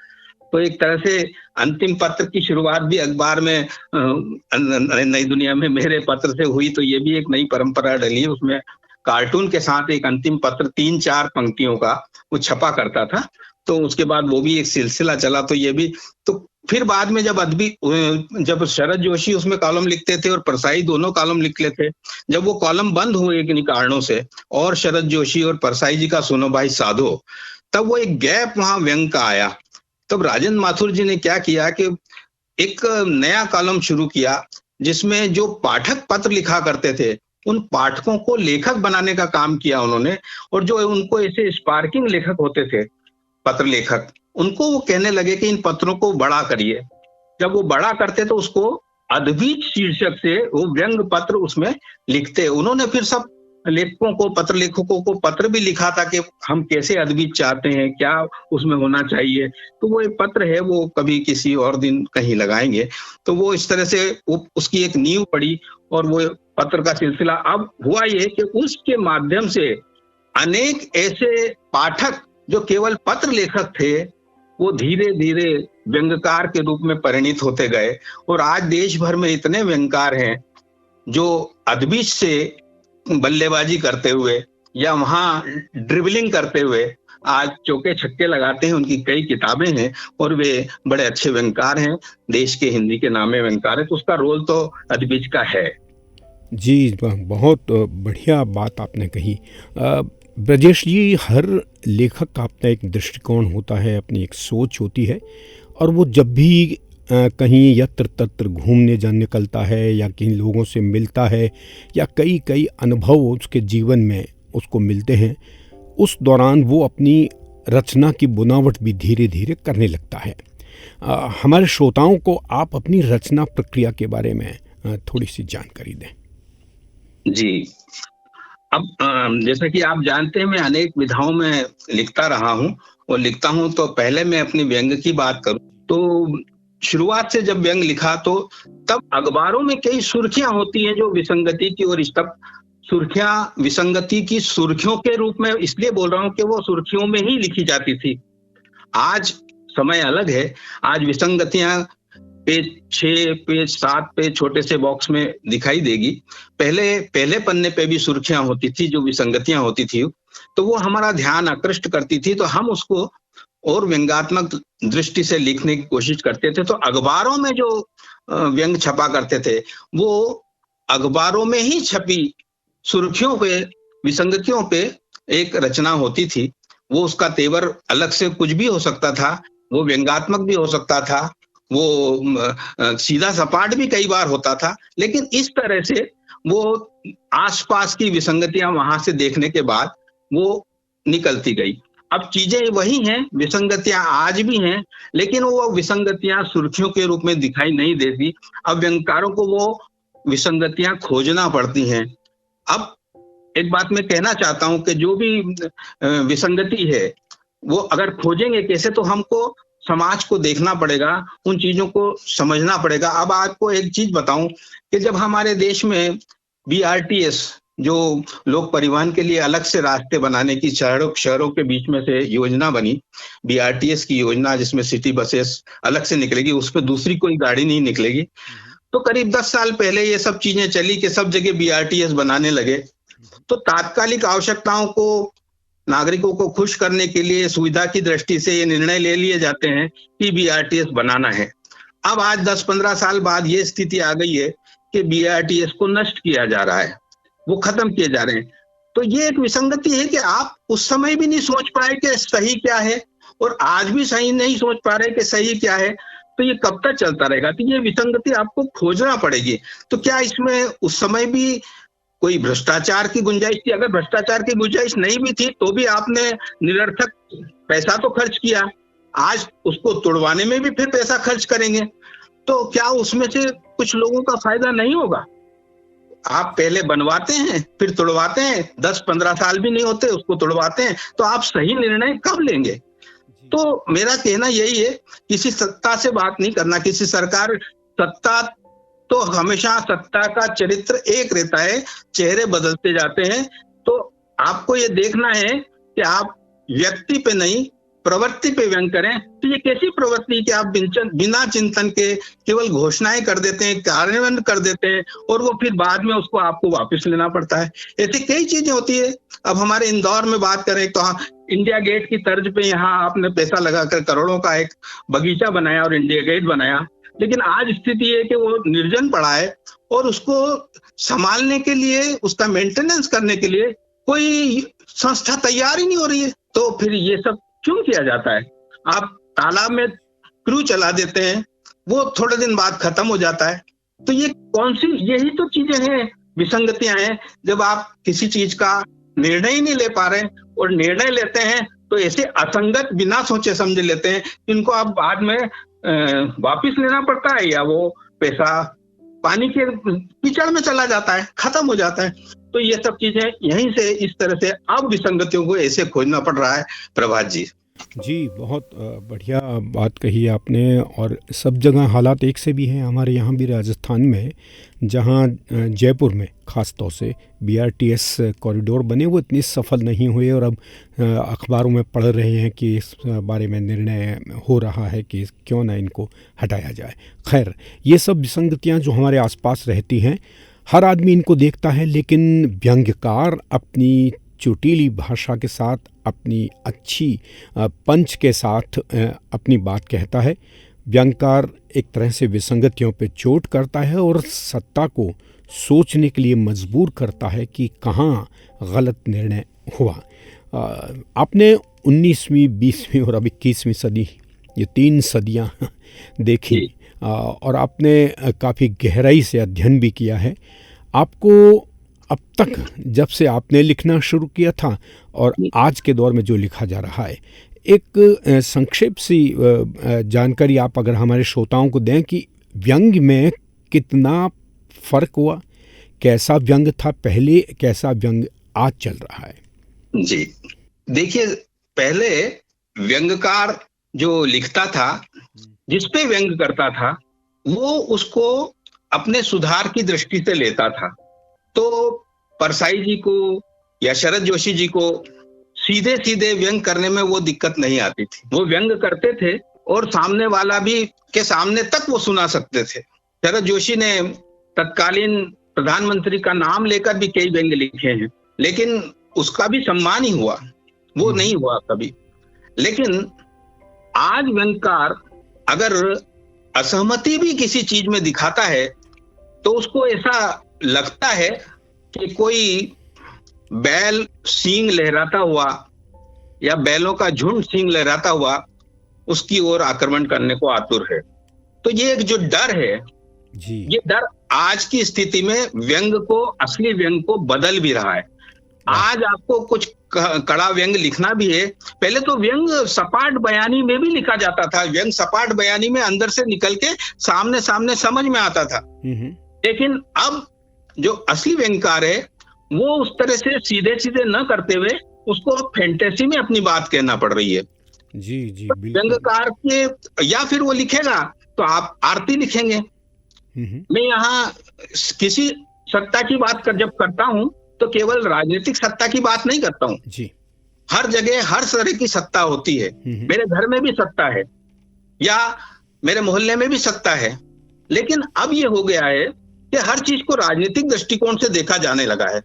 तो एक तरह से अंतिम पत्र की शुरुआत भी अखबार में नई दुनिया में मेरे पत्र से हुई। तो ये भी एक नई परंपरा डली है, उसमें कार्टून के साथ एक अंतिम पत्र 3-4 पंक्तियों का वो छपा करता था। तो उसके बाद वो भी एक सिलसिला चला। तो ये भी, तो फिर बाद में जब शरद जोशी उसमें कॉलम लिखते थे और परसाई दोनों कॉलम लिख लेते, जब वो कॉलम बंद हुए किन्हीं कारणों से, और शरद जोशी और परसाई जी का सुनो भाई साधो, तब वो एक गैप वहां व्यंग का आया। तब राजेंद्र माथुर जी ने क्या किया कि एक नया कॉलम शुरू किया जिसमें जो पाठक पत्र लिखा करते थे उन पाठकों को लेखक बनाने का काम किया उन्होंने। और जो उनको ऐसे स्पार्किंग लेखक होते थे, पत्र लेखक, उनको वो कहने लगे कि इन पत्रों को बड़ा करिए। जब वो बड़ा करते तो उसको अद्भुत शीर्षक से वो व्यंग पत्र उसमें लिखते। उन्होंने फिर सब लेखकों को, पत्र लेखकों को पत्र भी लिखा था कि हम कैसे अद्भुत चाहते हैं, क्या उसमें होना चाहिए। तो वो एक पत्र है, वो कभी किसी और दिन कहीं लगाएंगे। तो वो इस तरह से उसकी एक नींव पड़ी और वो पत्र का सिलसिला। अब हुआ ये कि उसके माध्यम से अनेक ऐसे पाठक जो केवल पत्र लेखक थे वो धीरे धीरे व्यंग्यकार के रूप में परिणित होते गए। और आज देश भर में इतने व्यंग्यकार हैं जो अदबिश से बल्लेबाजी करते हुए या वहां ड्रिबलिंग करते हुए आज चौके छक्के लगाते हैं। उनकी कई किताबें हैं और वे बड़े अच्छे व्यंग्यकार हैं, देश के हिंदी के नामे व्यंग्यकार है। तो उसका रोल तो अदबिश का है। जी, बहुत बढ़िया बात आपने कही। ब्रजेश जी, हर लेखक का अपना एक दृष्टिकोण होता है, अपनी एक सोच होती है, और वो जब भी कहीं यत्र तत्र घूमने जा निकलता है या कहीं लोगों से मिलता है या कई अनुभव उसके जीवन में उसको मिलते हैं, उस दौरान वो अपनी रचना की बुनावट भी धीरे धीरे करने लगता है। हमारे श्रोताओं को आप अपनी रचना प्रक्रिया के बारे में थोड़ी सी जानकारी दें। जी, अब जैसा कि आप जानते हैं मैं अनेक विधाओं में लिखता रहा हूँ और लिखता हूँ। तो पहले मैं अपनी व्यंग की बात करूँ तो शुरुआत से जब व्यंग लिखा तो तब अखबारों में कई सुर्खियां होती हैं जो विसंगति की, और इस तब सुर्खियां विसंगति की सुर्खियों के रूप में इसलिए बोल रहा हूं कि वो सुर्खियों में ही लिखी जाती थी। आज समय अलग है, आज विसंगतियां पेज 6, पेज 7 पे छोटे से बॉक्स में दिखाई देगी। पहले पन्ने पे भी सुर्खियां होती थी जो विसंगतियां होती थी, तो वो हमारा ध्यान आकृष्ट करती थी, तो हम उसको और व्यंग्यात्मक दृष्टि से लिखने की कोशिश करते थे। तो अखबारों में जो व्यंग छपा करते थे वो अखबारों में ही छपी सुर्खियों पे, विसंगतियों पे एक रचना होती थी। वो उसका तेवर अलग से कुछ भी हो सकता था, वो व्यंग्यात्मक भी हो सकता था, वो सीधा सपाट भी कई बार होता था, लेकिन इस तरह से वो आसपास की विसंगतियां वहां से देखने के बाद वो निकलती गई। अब चीजें वही हैं, विसंगतियां आज भी हैं, लेकिन वो विसंगतियां सुर्खियों के रूप में दिखाई नहीं देती। अब व्यंग्यकारों को वो विसंगतियां खोजना पड़ती हैं। अब एक बात मैं कहना चाहता हूं कि जो भी विसंगति है वो अगर खोजेंगे कैसे, तो हमको समाज को देखना पड़ेगा, उन चीजों को समझना पड़ेगा। अब आपको एक चीज बताऊं कि जब हमारे देश में BRTS जो लोक परिवहन के लिए अलग से रास्ते बनाने की शहरों के बीच में से योजना बनी, BRTS की योजना, जिसमें सिटी बसेस अलग से निकलेगी, उस पर दूसरी कोई गाड़ी नहीं निकलेगी। तो करीब 10 साल पहले ये सब चीजें चली कि सब जगह BRTS बनाने लगे। तो तात्कालिक आवश्यकताओं को, नागरिकों को खुश करने के लिए सुविधा की दृष्टि से ये निर्णय ले लिए जाते हैं कि BRTS बनाना है। अब आज 10-15 साल बाद ये स्थिति आ गई है कि BRTS को नष्ट किया जा रहा है, वो खत्म किए जा रहे हैं। तो ये एक विसंगति है कि आप उस समय भी नहीं सोच पाए कि सही क्या है और आज भी सही नहीं सोच पा रहे कि सही क्या है। तो ये कब तक चलता रहेगा? तो ये विसंगति आपको खोजना पड़ेगी। तो क्या इसमें उस समय भी कोई भ्रष्टाचार की गुंजाइश थी? अगर भ्रष्टाचार की गुंजाइश नहीं भी थी तो भी आपने निरर्थक पैसा तो खर्च किया, आज उसको तोड़वाने में भी फिर पैसा खर्च करेंगे, तो क्या उसमें से कुछ लोगों का फायदा नहीं होगा? आप पहले बनवाते हैं फिर तोड़वाते हैं, 10-15 साल भी नहीं होते उसको तोड़वाते हैं, तो आप सही निर्णय कब लेंगे? तो मेरा कहना यही है, किसी सत्ता से बात नहीं करना, किसी सरकार, सत्ता तो हमेशा, सत्ता का चरित्र एक रहता है, चेहरे बदलते जाते हैं। तो आपको ये देखना है कि आप व्यक्ति पे नहीं, प्रवृत्ति पे व्यंग करें। तो ये कैसी प्रवृत्ति कि आप बिना चिंतन के केवल घोषणाएं कर देते हैं, कार्यान्वयन कर देते हैं और वो फिर बाद में उसको आपको वापस लेना पड़ता है। ऐसी कई चीजें होती है। अब हमारे इंदौर में बात करें तो इंडिया गेट की तर्ज पे यहाँ आपने पैसा लगाकर करोड़ों का एक बगीचा बनाया और इंडिया गेट बनाया, लेकिन आज स्थिति है कि वो निर्जन पड़ा है और उसको संभालने के लिए, उसका मेंटेनेंस करने के लिए कोई संस्था तैयार ही नहीं हो रही है। तो फिर ये सब क्यों किया जाता है? आप तालाब में क्रू चला देते हैं, वो थोड़े दिन बाद खत्म हो जाता है। तो ये कौन सी, यही तो चीजें हैं, विसंगतियां हैं। जब आप किसी चीज का निर्णय ही नहीं ले पा रहे और निर्णय लेते हैं तो ऐसे असंगत, बिना सोचे समझे लेते हैं, इनको आप बाद में वापिस लेना पड़ता है या वो पैसा पानी के कीचड़ में चला जाता है, खत्म हो जाता है। तो ये सब चीजें यहीं से, इस तरह से अब विसंगतियों को ऐसे खोजना पड़ रहा है। प्रभात जी, बहुत बढ़िया बात कही आपने। और सब जगह हालात एक से भी हैं। हमारे यहाँ भी राजस्थान में, जहाँ जयपुर में ख़ास तौर से BRTS कॉरिडोर बने, वो इतने सफल नहीं हुए और अब अखबारों में पढ़ रहे हैं कि इस बारे में निर्णय हो रहा है कि क्यों ना इनको हटाया जाए। खैर, ये सब विसंगतियाँ जो हमारे आसपास रहती हैं, हर आदमी इनको देखता है, लेकिन व्यंग्यकार अपनी चुटीली भाषा के साथ, अपनी अच्छी पंच के साथ अपनी बात कहता है। व्यंग्यकार एक तरह से विसंगतियों पे चोट करता है और सत्ता को सोचने के लिए मजबूर करता है कि कहाँ गलत निर्णय हुआ। आपने 19वीं, 20वीं और अब 21वीं सदी, ये 3 सदियाँ देखी और आपने काफ़ी गहराई से अध्ययन भी किया है। आपको अब तक, जब से आपने लिखना शुरू किया था और आज के दौर में जो लिखा जा रहा है, एक संक्षेप सी जानकारी आप अगर हमारे श्रोताओं को दें कि व्यंग में कितना फ़र्क हुआ, कैसा व्यंग था पहले, कैसा व्यंग आज चल रहा है? जी देखिए, पहले व्यंग्यकार जो लिखता था, जिस पे व्यंग करता था, वो उसको अपने सुधार की दृष्टि से लेता था। तो परसाई जी को या शरद जोशी जी को सीधे सीधे व्यंग करने में वो दिक्कत नहीं आती थी। वो व्यंग करते थे और सामने वाला भी के सामने तक वो सुना सकते थे। शरद जोशी ने तत्कालीन प्रधानमंत्री का नाम लेकर भी कई व्यंग लिखे हैं, लेकिन उसका भी सम्मान ही हुआ, वो नहीं हुआ कभी। लेकिन आज व्यंग्यकार अगर असहमति भी किसी चीज में दिखाता है तो उसको ऐसा लगता है कि कोई बैल सींग लहराता हुआ या बैलों का झुंड सींग लहराता हुआ उसकी ओर आक्रमण करने को आतुर है। तो ये एक जो डर है जी, ये डर आज की स्थिति में व्यंग को, असली व्यंग को बदल भी रहा है। आज आपको कुछ कड़ा व्यंग लिखना भी है। पहले तो व्यंग सपाट बयानी में भी लिखा जाता था। व्यंग सपाट बयानी में अंदर से निकल के सामने सामने समझ में आता था। लेकिन अब जो असली व्यंग्यकार है वो उस तरह से सीधे सीधे न करते हुए उसको फैंटेसी में अपनी बात कहना पड़ रही है। जी जी, व्यंग्यकार के, या फिर वो लिखेगा तो आप आरती लिखेंगे। मैं यहाँ किसी सत्ता की बात जब करता हूं तो केवल राजनीतिक सत्ता की बात नहीं करता हूं जी। हर जगह हर तरह की सत्ता होती है। मेरे घर में भी सत्ता है या मेरे मोहल्ले में भी सत्ता है लेकिन अब ये हो गया है कि हर चीज को राजनीतिक दृष्टिकोण से देखा जाने लगा है।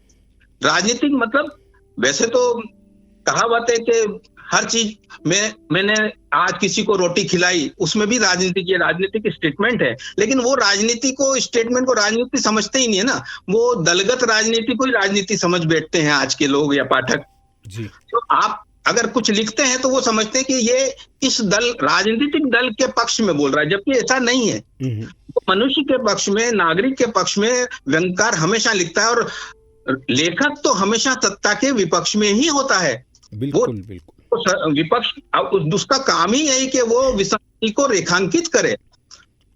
राजनीतिक मतलब, वैसे तो कहावत है कि हर चीज में, मैंने आज किसी को रोटी खिलाई, उसमें भी राजनीतिक, ये राजनीतिक स्टेटमेंट है, लेकिन वो राजनीति को, स्टेटमेंट को राजनीति समझते ही नहीं है ना, वो दलगत राजनीति को ही राजनीति समझ बैठते हैं आज के लोग या पाठक जी। तो आप अगर कुछ लिखते हैं तो वो समझते हैं कि ये इस दल, राजनीतिक दल के पक्ष में बोल रहा है, जबकि ऐसा नहीं है। तो मनुष्य के पक्ष में, नागरिक के पक्ष में व्यंग्यकार हमेशा लिखता है, और लेखक तो हमेशा सत्ता के विपक्ष में ही होता है। बिल्कुल बिल्कुल। विपक्ष, उसका काम ही है कि वो विसंगति को रेखांकित करे।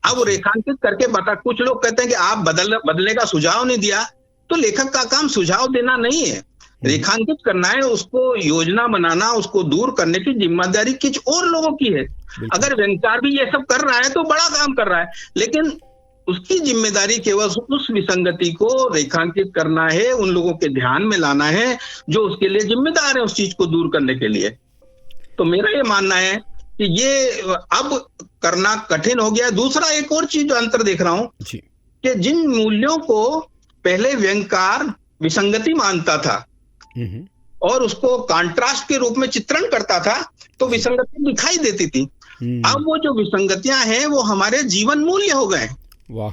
अब रेखांकित करके बता, कुछ लोग कहते हैं कि आप बदलने का सुझाव नहीं दिया, तो लेखक का काम सुझाव देना नहीं है, रेखांकित करना है, उसको योजना बनाना, उसको दूर करने की जिम्मेदारी कुछ और लोगों की है। अगर व्यंग्यकार भी ये सब कर रहा है तो बड़ा काम कर रहा है, लेकिन उसकी जिम्मेदारी केवल उस विसंगति को रेखांकित करना है, उन लोगों के ध्यान में लाना है जो उसके लिए जिम्मेदार है उस चीज को दूर करने के लिए। तो मेरा ये मानना है कि ये अब करना कठिन हो गया। दूसरा एक और चीज जो अंतर देख रहा हूं कि जिन मूल्यों को पहले व्यंग्यकार विसंगति मानता था और उसको कॉन्ट्रास्ट के रूप में चित्रण करता था, तो विसंगति दिखाई देती थी। अब वो जो विसंगतियां हैं वो हमारे जीवन मूल्य हो गए। वाह,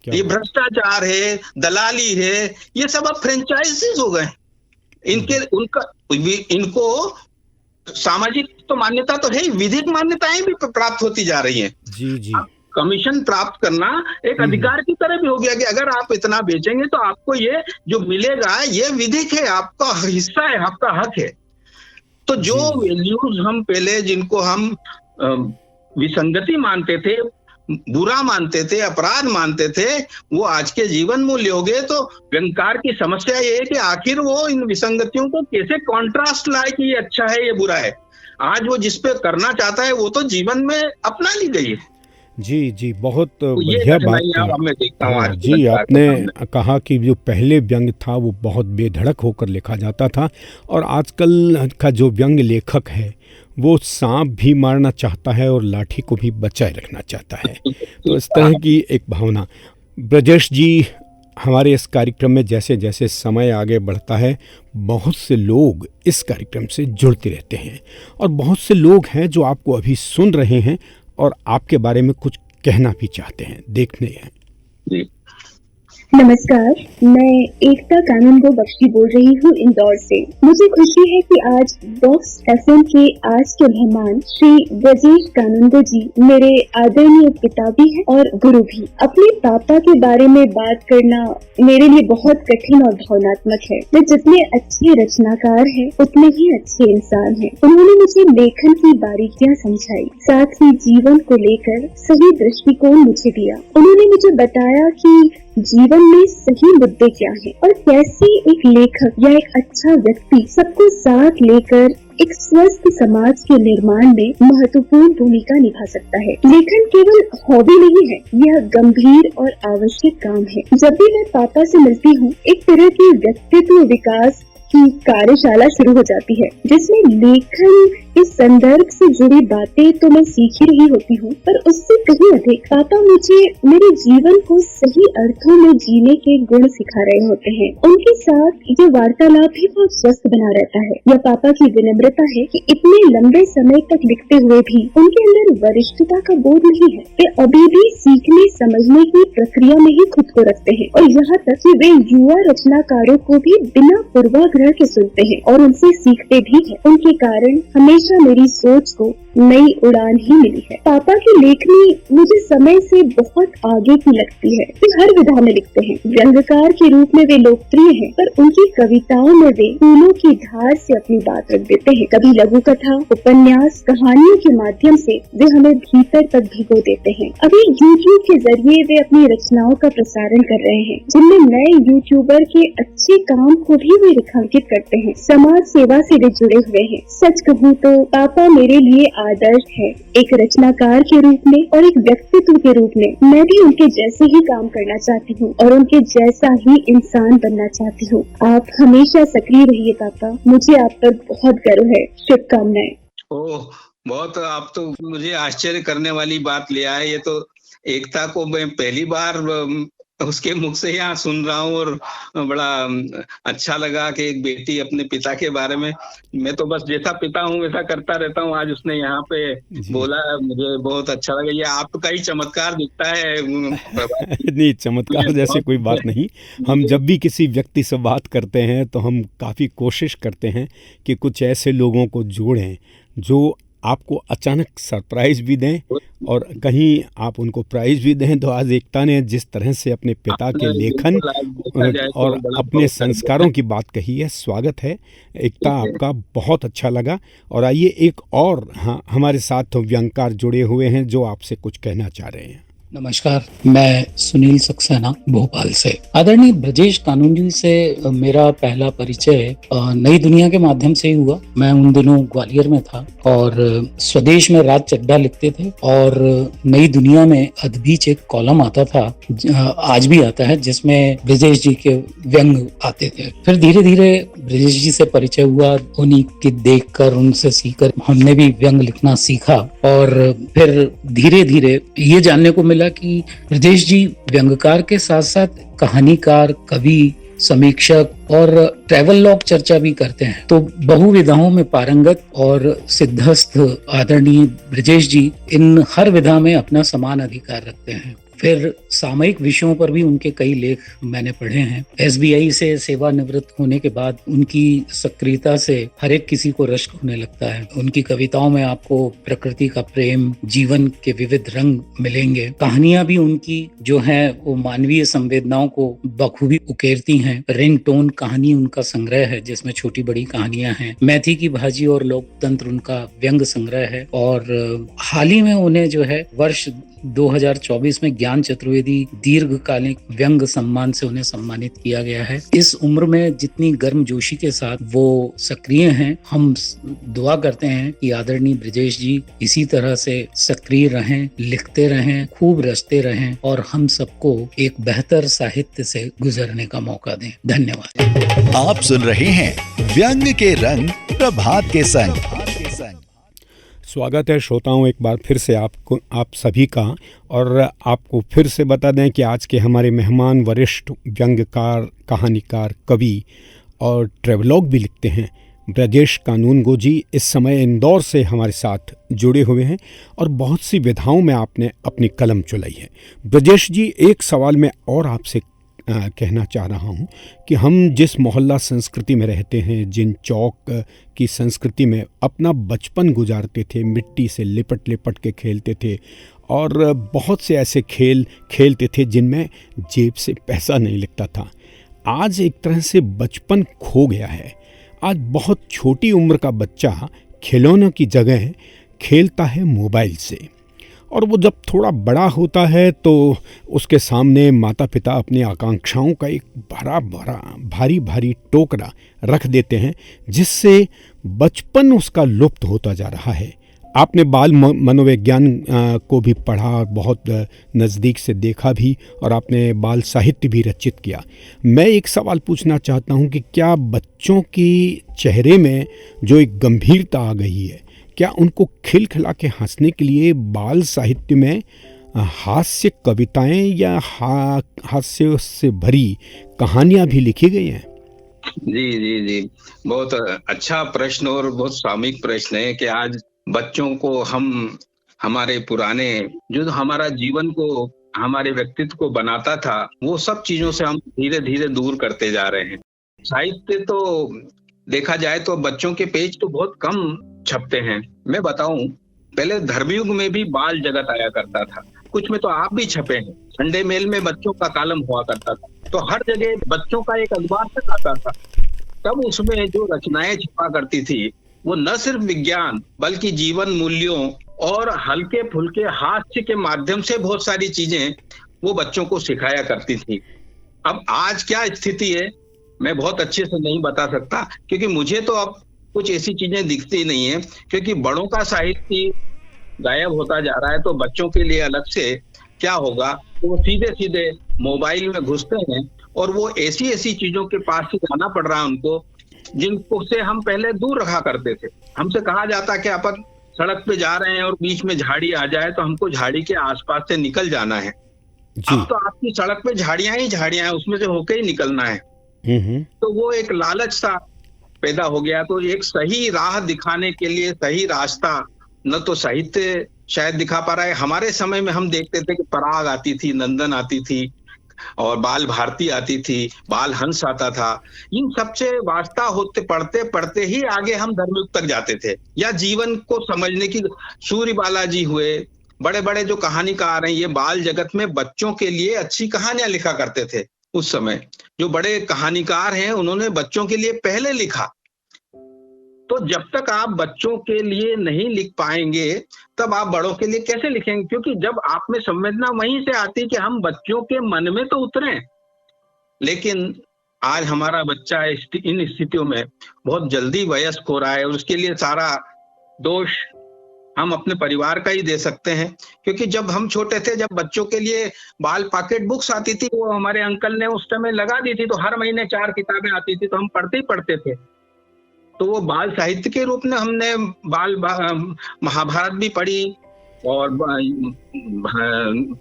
ये भ्रष्टाचार है, दलाली है, ये सब अब फ्रेंचाइजीज हो गए। इनको सामाजिक तो मान्यता तो है, विधिक मान्यताएं भी प्राप्त होती जा रही हैं। जी। कमीशन प्राप्त करना एक अधिकार की तरह भी हो गया कि अगर आप इतना बेचेंगे तो आपको ये जो मिलेगा ये विधिक है, आपका हिस्सा है, आपका हक है। तो जो वैल्यूज हम पहले, जिनको हम विसंगति मानते थे, बुरा मानते थे, अपराध मानते थे, वो आज के जीवन मूल्य हो गए। तो व्यंग्यकार की समस्या ये है कि आखिर वो इन विसंगतियों को कैसे कॉन्ट्रास्ट लाए कि ये अच्छा है, ये बुरा है। आज वो जिस पे करना चाहता है वो तो जीवन में अपना ली गई है। जी, बहुत बढ़िया बात। जी, आपने कहा कि जो पहले व्यंग्य था वो बहुत बेधड़क होकर लिखा जाता था, और आजकल का जो व्यंग्य लेखक है वो सांप भी मारना चाहता है और लाठी को भी बचाए रखना चाहता है। तो इस तरह की एक भावना। ब्रजेश जी, हमारे इस कार्यक्रम में जैसे जैसे समय आगे बढ़ता है, बहुत से लोग इस कार्यक्रम से जुड़ते रहते हैं, और बहुत से लोग हैं जो आपको अभी सुन रहे हैं और आपके बारे में कुछ कहना भी चाहते हैं। देखने हैं। नमस्कार, मैं एकता कानूनगो बख्शी बोल रही हूँ इंदौर से। मुझे खुशी है कि आज बॉक्स एफएम के आज के मेहमान श्री ब्रजेश कानूनगो जी मेरे आदरणीय पिता भी हैं और गुरु भी। अपने पापा के बारे में बात करना मेरे लिए बहुत कठिन और भावनात्मक है। वे जितने अच्छे रचनाकार हैं उतने ही अच्छे इंसान हैं। उन्होंने मुझे लेखन की बारीकियां समझाई, साथ ही जीवन को लेकर सही दृष्टिकोण मुझे दिया। उन्होंने मुझे बताया कि जीवन में सही मुद्दे क्या हैं और कैसे एक लेखक या एक अच्छा व्यक्ति सबको साथ लेकर एक स्वस्थ समाज के निर्माण में महत्वपूर्ण भूमिका निभा सकता है। लेखन केवल हॉबी नहीं है, यह गंभीर और आवश्यक काम है। जब भी मैं पापा से मिलती हूँ, एक तरह की व्यक्तित्व विकास की कार्यशाला शुरू हो जाती है, जिसमें लेखन के संदर्भ से जुड़ी बातें तो मैं सीख ही रही होती हूँ, पर उससे कहीं अधिक पापा मुझे मेरे जीवन को सही अर्थों में जीने के गुण सिखा रहे होते हैं। उनके साथ ये वार्तालाप भी बहुत स्वस्थ बना रहता है। यह पापा की विनम्रता है कि इतने लंबे समय तक लिखते हुए भी उनके अंदर वरिष्ठता का बोध नहीं है। वे अभी भी सीखने समझने की प्रक्रिया में ही खुद को रखते हैं, और यहाँ तक कि वे युवा रचनाकारों को भी बिना पूर्वाग्रह के सुनते हैं और उनसे सीखते भी हैं। उनके कारण हमेशा मेरी सोच को नई उड़ान ही मिली है। पापा की लेखनी मुझे समय से बहुत आगे की लगती है। वे हर विधा में लिखते हैं। व्यंग्यकार के रूप में वे लोकप्रिय हैं, पर उनकी कविताओं में वे फूलों की धार से अपनी बात रख देते हैं। कभी लघु कथा, उपन्यास, कहानियों के माध्यम से वे हमें भीतर तक भिगो देते हैं। अभी यूट्यूब के जरिए वे अपनी रचनाओं का प्रसारण कर रहे हैं, जिनमें नए यूट्यूबर के अच्छे काम को भी वे रेखांकित करते हैं। समाज सेवा से वे जुड़े हुए हैं। सच कहूँ तो पापा मेरे लिए आदर्श है। एक रचनाकार के रूप में और एक व्यक्तित्व के रूप में मैं भी उनके जैसे ही काम करना चाहती हूँ और उनके जैसा ही इंसान बनना चाहती हूँ। आप हमेशा सक्रिय रहिए पापा, मुझे आप पर बहुत गर्व है। शुभकामनाएं। ओह, बहुत, आप तो मुझे आश्चर्य करने वाली बात ले आए। ये तो एकता को मैं पहली बार उसके मुख से यहाँ सुन रहा हूँ और बड़ा अच्छा लगा कि एक बेटी अपने पिता के बारे में, मैं तो बस जैसा पिता हूँ वैसा करता रहता हूँ, आज उसने यहाँ पे बोला, मुझे बहुत अच्छा लगा। ये आपका ही चमत्कार दिखता है। नहीं, चमत्कार जैसे कोई बात नहीं। हम जब भी किसी व्यक्ति से बात करते हैं तो हम काफ़ी कोशिश करते हैं कि कुछ ऐसे लोगों को जोड़ें जो आपको अचानक सरप्राइज भी दें और कहीं आप उनको प्राइज भी दें। तो आज एकता ने जिस तरह से अपने पिता के लेखन और अपने संस्कारों की बात कही है, स्वागत है एकता, आपका बहुत अच्छा लगा। और आइए एक और हमारे साथ व्यंगकार जुड़े हुए हैं जो आपसे कुछ कहना चाह रहे हैं। नमस्कार, मैं सुनील सक्सेना भोपाल से। आदरणीय ब्रजेश कानून जी से मेरा पहला परिचय नई दुनिया के माध्यम से ही हुआ। मैं उन दिनों ग्वालियर में था और स्वदेश में राज चड्ढा लिखते थे और नई दुनिया में अदबीच एक कॉलम आता था, आज भी आता है, जिसमें ब्रजेश जी के व्यंग आते थे। फिर धीरे धीरे ब्रजेश जी से परिचय हुआ, उन्हीं के देखकर उनसे सीखकर हमने भी व्यंग लिखना सीखा और फिर धीरे धीरे ये जानने को मिला कि ब्रजेश जी व्यंगकार के साथ साथ कहानीकार, कवि, समीक्षक और ट्रैवल लॉग चर्चा भी करते हैं। तो बहुविधाओं में पारंगत और सिद्धस्थ आदरणीय ब्रजेश जी इन हर विधा में अपना समान अधिकार रखते हैं। फिर सामयिक विषयों पर भी उनके कई लेख मैंने पढ़े हैं। SBI से सेवानिवृत्त होने के बाद उनकी सक्रियता से हर एक किसी को रश्क होने लगता है। उनकी कविताओं में आपको प्रकृति का प्रेम, जीवन के विविध रंग मिलेंगे। कहानियां भी उनकी जो हैं वो मानवीय संवेदनाओं को बखूबी उकेरती हैं। रिंगटोन कहानी उनका संग्रह है जिसमें छोटी बड़ी कहानियां हैं। मेथी की भाजी और लोकतंत्र उनका व्यंग संग्रह है और हाल ही में उन्हें जो है वर्ष 2024 में ज्ञान चतुर्वेदी दीर्घकालिक व्यंग सम्मान से उन्हें सम्मानित किया गया है। इस उम्र में जितनी गर्मजोशी के साथ वो सक्रिय हैं, हम दुआ करते हैं कि आदरणीय ब्रजेश जी इसी तरह से सक्रिय रहें, लिखते रहें, खूब रचते रहें और हम सबको एक बेहतर साहित्य से गुजरने का मौका दें। धन्यवाद। आप सुन रहे हैं व्यंग के रंग प्रभात के संग। स्वागत है श्रोताओं एक बार फिर से आप सभी का। और आपको फिर से बता दें कि आज के हमारे मेहमान वरिष्ठ व्यंग्यकार, कहानीकार, कवि और ट्रेवलॉग भी लिखते हैं ब्रजेश कानूनगो जी इस समय इंदौर से हमारे साथ जुड़े हुए हैं और बहुत सी विधाओं में आपने अपनी कलम चलाई है। ब्रजेश जी, एक सवाल मैं और आपसे कहना चाह रहा हूँ कि हम जिस मोहल्ला संस्कृति में रहते हैं, जिन चौक की संस्कृति में अपना बचपन गुजारते थे, मिट्टी से लिपट लिपट के खेलते थे और बहुत से ऐसे खेल खेलते थे जिनमें जेब से पैसा नहीं लगता था। आज एक तरह से बचपन खो गया है। आज बहुत छोटी उम्र का बच्चा खिलौनों की जगह खेलता है मोबाइल से और वो जब थोड़ा बड़ा होता है तो उसके सामने माता पिता अपनी आकांक्षाओं का एक भारी भारी टोकरा रख देते हैं जिससे बचपन उसका लुप्त होता जा रहा है। आपने बाल मनोविज्ञान को भी पढ़ा, बहुत नज़दीक से देखा भी और आपने बाल साहित्य भी रचित किया। मैं एक सवाल पूछना चाहता हूं कि क्या बच्चों की चेहरे में जो एक गंभीरता आ गई है, क्या उनको खिलखिला के हंसने के लिए बाल साहित्य में हास्य कविताएं या हास्य से भरी कहानियां भी लिखी गई हैं? जी जी जी, बहुत अच्छा प्रश्न और बहुत सामयिक प्रश्न है कि आज बच्चों को हम हमारे पुराने जो हमारा जीवन को, हमारे व्यक्तित्व को बनाता था, वो सब चीजों से हम धीरे धीरे दूर करते जा रहे हैं। साहित्य तो देखा जाए तो बच्चों के पेज तो बहुत कम छपते हैं। मैं बताऊं, पहले धर्मयुग में भी बाल जगत आया करता था, कुछ में तो आप भी छपे हैं। संडे मेल में बच्चों का कॉलम हुआ करता था, तो हर जगह बच्चों का एक अखबार तक आता था। तब उसमें जो रचनाएं छपा करती थी वो न सिर्फ विज्ञान बल्कि जीवन मूल्यों और हल्के फुल्के हास्य के माध्यम से बहुत सारी चीजें वो बच्चों को सिखाया करती थी। अब आज क्या स्थिति है मैं बहुत अच्छे से नहीं बता सकता, क्योंकि मुझे तो अब कुछ ऐसी चीजें दिखती नहीं है, क्योंकि बड़ों का साहित्य गायब होता जा रहा है। तो बच्चों के लिए अलग से क्या होगा, तो वो सीधे सीधे मोबाइल में घुसते हैं और वो ऐसी ऐसी चीजों के पास से जाना पड़ रहा है उनको जिनको से हम पहले दूर रखा करते थे। हमसे कहा जाता कि अपन सड़क पे जा रहे हैं और बीच में झाड़ी आ जाए तो हमको झाड़ी के आसपास से निकल जाना है। अब तो आपकी सड़क पे झाड़ियां ही झाड़ियां हैं, उसमें से होके ही निकलना है। तो वो एक लालच सा पैदा हो गया। तो एक सही राह दिखाने के लिए सही रास्ता न तो साहित्य शायद दिखा पा रहा है। हमारे समय में हम देखते थे कि पराग आती थी, नंदन आती थी और बाल भारती आती थी, बाल हंस आता था। इन सबसे वास्ता होते पढ़ते पढ़ते ही आगे हम धर्मयुग तक जाते थे, या जीवन को समझने की। सूर्य बालाजी हुए, बड़े बड़े जो कहानीकार हैं, ये बाल जगत में बच्चों के लिए अच्छी कहानियां लिखा करते थे। उस समय जो बड़े कहानीकार हैं उन्होंने बच्चों के लिए पहले लिखा। तो जब तक आप बच्चों के लिए नहीं लिख पाएंगे तब आप बड़ों के लिए कैसे लिखेंगे? क्योंकि जब आप में संवेदना वहीं से आती कि हम बच्चों के मन में तो उतरे। लेकिन आज हमारा बच्चा इन स्थितियों में बहुत जल्दी वयस्क हो रहा है और उसके लिए सारा दोष हम अपने परिवार का ही दे सकते हैं। क्योंकि जब हम छोटे थे, जब बच्चों के लिए बाल पॉकेट बुक्स आती थी, वो हमारे अंकल ने उस समय लगा दी थी, तो हर महीने 4 किताबें आती थी, तो हम पढ़ते ही पढ़ते थे। तो वो बाल साहित्य के रूप में हमने बाल महाभारत भी पढ़ी और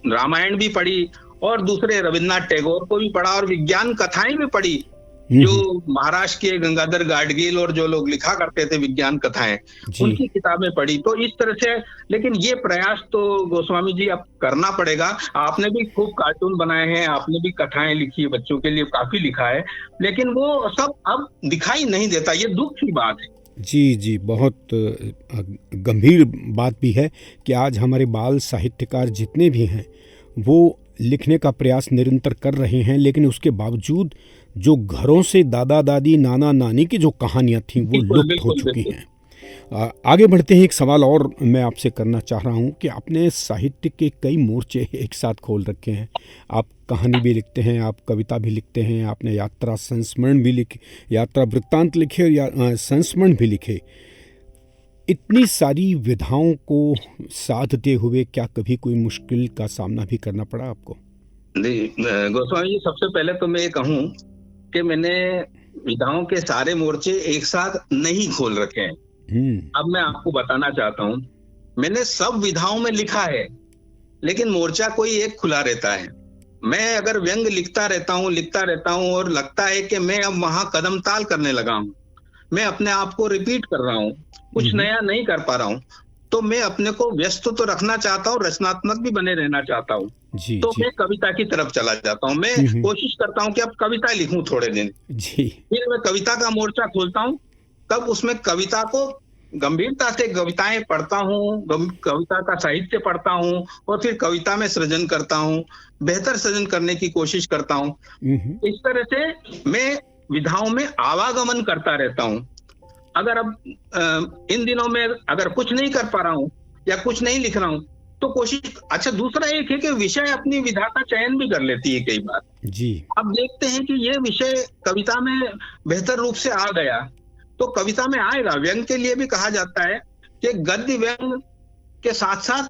रामायण भी पढ़ी और दूसरे रविन्द्रनाथ टैगोर को भी पढ़ा और विज्ञान कथाएं भी पढ़ी, जो महाराष्ट्र के गंगाधर गाडगिल और जो लोग लिखा करते थे विज्ञान कथाएं, उनकी किताबें पढ़ी। तो इस तरह से, लेकिन ये प्रयास तो गोस्वामी जी अब करना पड़ेगा। आपने भी खूब कार्टून बनाए हैं, आपने भी कथाएं लिखी है, बच्चों के लिए काफी लिखा है, लेकिन वो सब अब दिखाई नहीं देता। ये दुख की बात है। जी, बहुत गंभीर बात भी है कि आज हमारे बाल साहित्यकार जितने भी हैं वो लिखने का प्रयास निरंतर कर रहे हैं, लेकिन उसके बावजूद जो घरों से दादा दादी नाना नानी की जो कहानियां थीं वो लुप्त हो चुकी हैं। आगे बढ़ते हैं। एक सवाल और मैं आपसे करना चाह रहा हूं कि आपने साहित्य के कई मोर्चे एक साथ खोल रखे हैं। आप कहानी भी लिखते हैं, आप कविता भी लिखते हैं, आपने यात्रा संस्मरण भी लिखे, यात्रा वृत्तांत लिखे और संस्मरण भी लिखे। इतनी सारी विधाओं को साधते हुए क्या कभी कोई मुश्किल का सामना भी करना पड़ा आपको? गोस्वामी जी, सबसे पहले तो मैं ये कहूँ कि मैंने विधाओं के सारे मोर्चे एक साथ नहीं खोल रखे हैं। अब मैं आपको बताना चाहता हूँ, मैंने सब विधाओं में लिखा है, लेकिन मोर्चा कोई एक खुला रहता है। मैं अगर व्यंग लिखता रहता हूँ और लगता है कि मैं अब वहां कदम ताल करने लगा हूँ, मैं अपने आप को रिपीट कर रहा हूँ, कुछ नया नहीं कर पा रहा हूँ, तो मैं अपने को व्यस्त तो रखना चाहता हूँ, रचनात्मक भी बने रहना चाहता हूँ। तो मैं कविता की तरफ चला जाता हूँ। मैं कोशिश करता हूँ कि अब कविता लिखूं थोड़े दिन, फिर मैं कविता का मोर्चा खोलता हूँ, तब उसमें कविता को गंभीरता से कविताएं पढ़ता हूँ, कविता का साहित्य पढ़ता हूँ और फिर कविता में सृजन करता हूँ, बेहतर सृजन करने की कोशिश करता हूँ। इस तरह से मैं विधाओं में आवागमन करता रहता हूँ। अगर अब इन दिनों में अगर कुछ नहीं कर पा रहा हूँ या कुछ नहीं लिख रहा हूँ तो कोशिश, अच्छा दूसरा एक है कि विषय अपनी विधा का चयन भी कर लेती है कई बार जी। अब देखते हैं कि ये विषय कविता में बेहतर रूप से आ गया तो कविता में आएगा। व्यंग के लिए भी कहा जाता है कि गद्य व्यंग के साथ साथ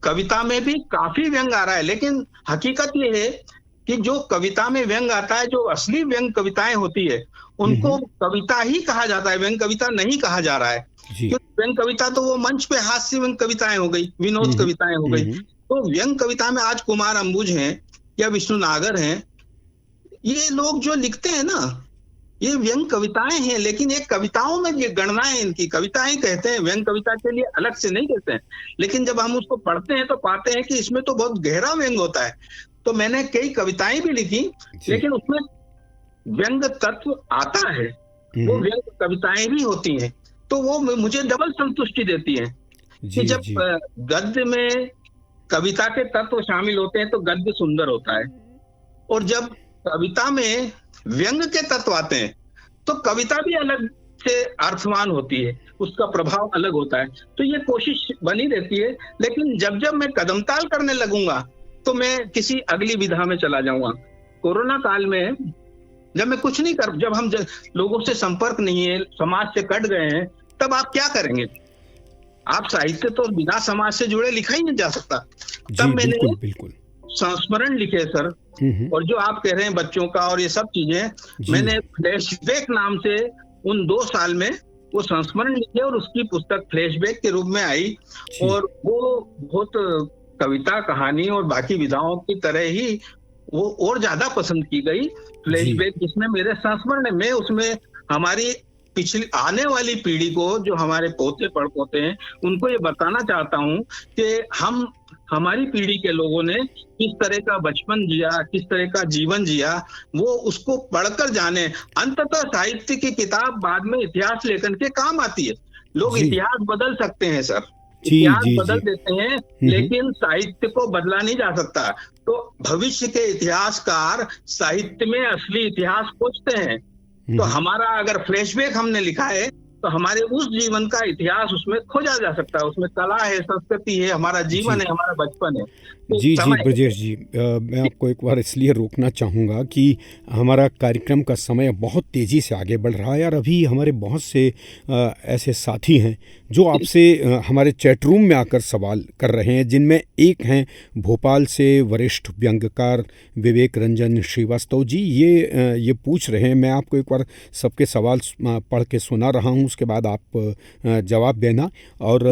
कविता में भी काफी व्यंग आ रहा है, लेकिन हकीकत ये है कि जो कविता में व्यंग आता है, जो असली व्यंग कविताएं होती है, उनको कविता ही कहा जाता है, व्यंग कविता नहीं कहा जा रहा है। क्योंकि व्यंग कविता तो वो मंच पे हास्य व्यंग कविताएं हो गई, विनोद कविताएं हो गई। तो व्यंग कविता में आज कुमार अंबुज हैं या विष्णु नागर हैं, ये लोग जो लिखते हैं ना, ये व्यंग कविताएं हैं, लेकिन ये कविताओं में ये गणना है, इनकी कविताएं कहते हैं, व्यंग कविता के लिए अलग से नहीं कहते हैं। लेकिन जब हम उसको पढ़ते हैं तो पाते हैं कि इसमें तो बहुत गहरा व्यंग होता है। तो मैंने कई कविताएं भी लिखी, लेकिन उसमें व्यंग तत्व आता है, वो व्यंग कविताएं भी होती हैं, तो वो मुझे डबल संतुष्टि देती है कि जब गद्य में कविता के तत्व शामिल होते हैं तो गद्य सुंदर होता है, और जब कविता में व्यंग के तत्व आते हैं तो कविता भी अलग से अर्थवान होती है, उसका प्रभाव अलग होता है। तो ये कोशिश बनी रहती है, लेकिन जब जब मैं कदमताल करने लगूंगा तो मैं किसी अगली विधा में चला जाऊंगा। कोरोना काल में जब मैं कुछ नहीं कर, जब हम लोगों से संपर्क नहीं है, समाज से कट गए हैं, तब आप क्या करेंगे? आप साहित्य तो बिना समाज से जुड़े लिखा ही नहीं जा सकता। तब मैंने बिल्कुल संस्मरण लिखे सर, और जो आप कह रहे हैं बच्चों का और ये सब चीजें, मैंने फ्लैशबैक नाम से उन 2 साल में वो संस्मरण लिखे और उसकी पुस्तक फ्लैशबैक के रूप में आई। और वो बहुत कविता, कहानी और बाकी विधाओं की तरह ही वो और ज्यादा पसंद की गई। फ्लैशबैक जिसमें मेरे संस्मरण है, मैं उसमें हमारी पिछली आने वाली पीढ़ी को, जो हमारे पोते पड़पोते हैं, उनको ये बताना चाहता हूँ कि हमारी पीढ़ी के लोगों ने किस तरह का बचपन जिया, किस तरह का जीवन जिया, वो उसको पढ़कर जाने। अंततः साहित्य की किताब बाद में इतिहास लेखन के काम आती है। लोग इतिहास बदल सकते हैं सर, इतिहास बदल देते हैं, लेकिन साहित्य को बदला नहीं जा सकता। तो भविष्य के इतिहासकार साहित्य में असली इतिहास खोजते हैं। तो हमारा अगर फ्लैशबैक हमने लिखा है तो हमारे उस जीवन का इतिहास उसमें खोजा जा सकता है। उसमें कला है, संस्कृति है, हमारा जीवन है, हमारा बचपन है। तो जी ब्रजेश जी, मैं आपको एक बार इसलिए रोकना चाहूँगा कि हमारा कार्यक्रम का समय बहुत तेज़ी से आगे बढ़ रहा है और अभी हमारे बहुत से ऐसे साथी हैं जो आपसे हमारे चैट रूम में आकर सवाल कर रहे हैं, जिनमें एक हैं भोपाल से वरिष्ठ व्यंग्यकार विवेक रंजन श्रीवास्तव जी। ये पूछ रहे हैं, मैं आपको एक बार सबके सवाल पढ़ के सुना रहा हूँ, उसके बाद आप जवाब देना। और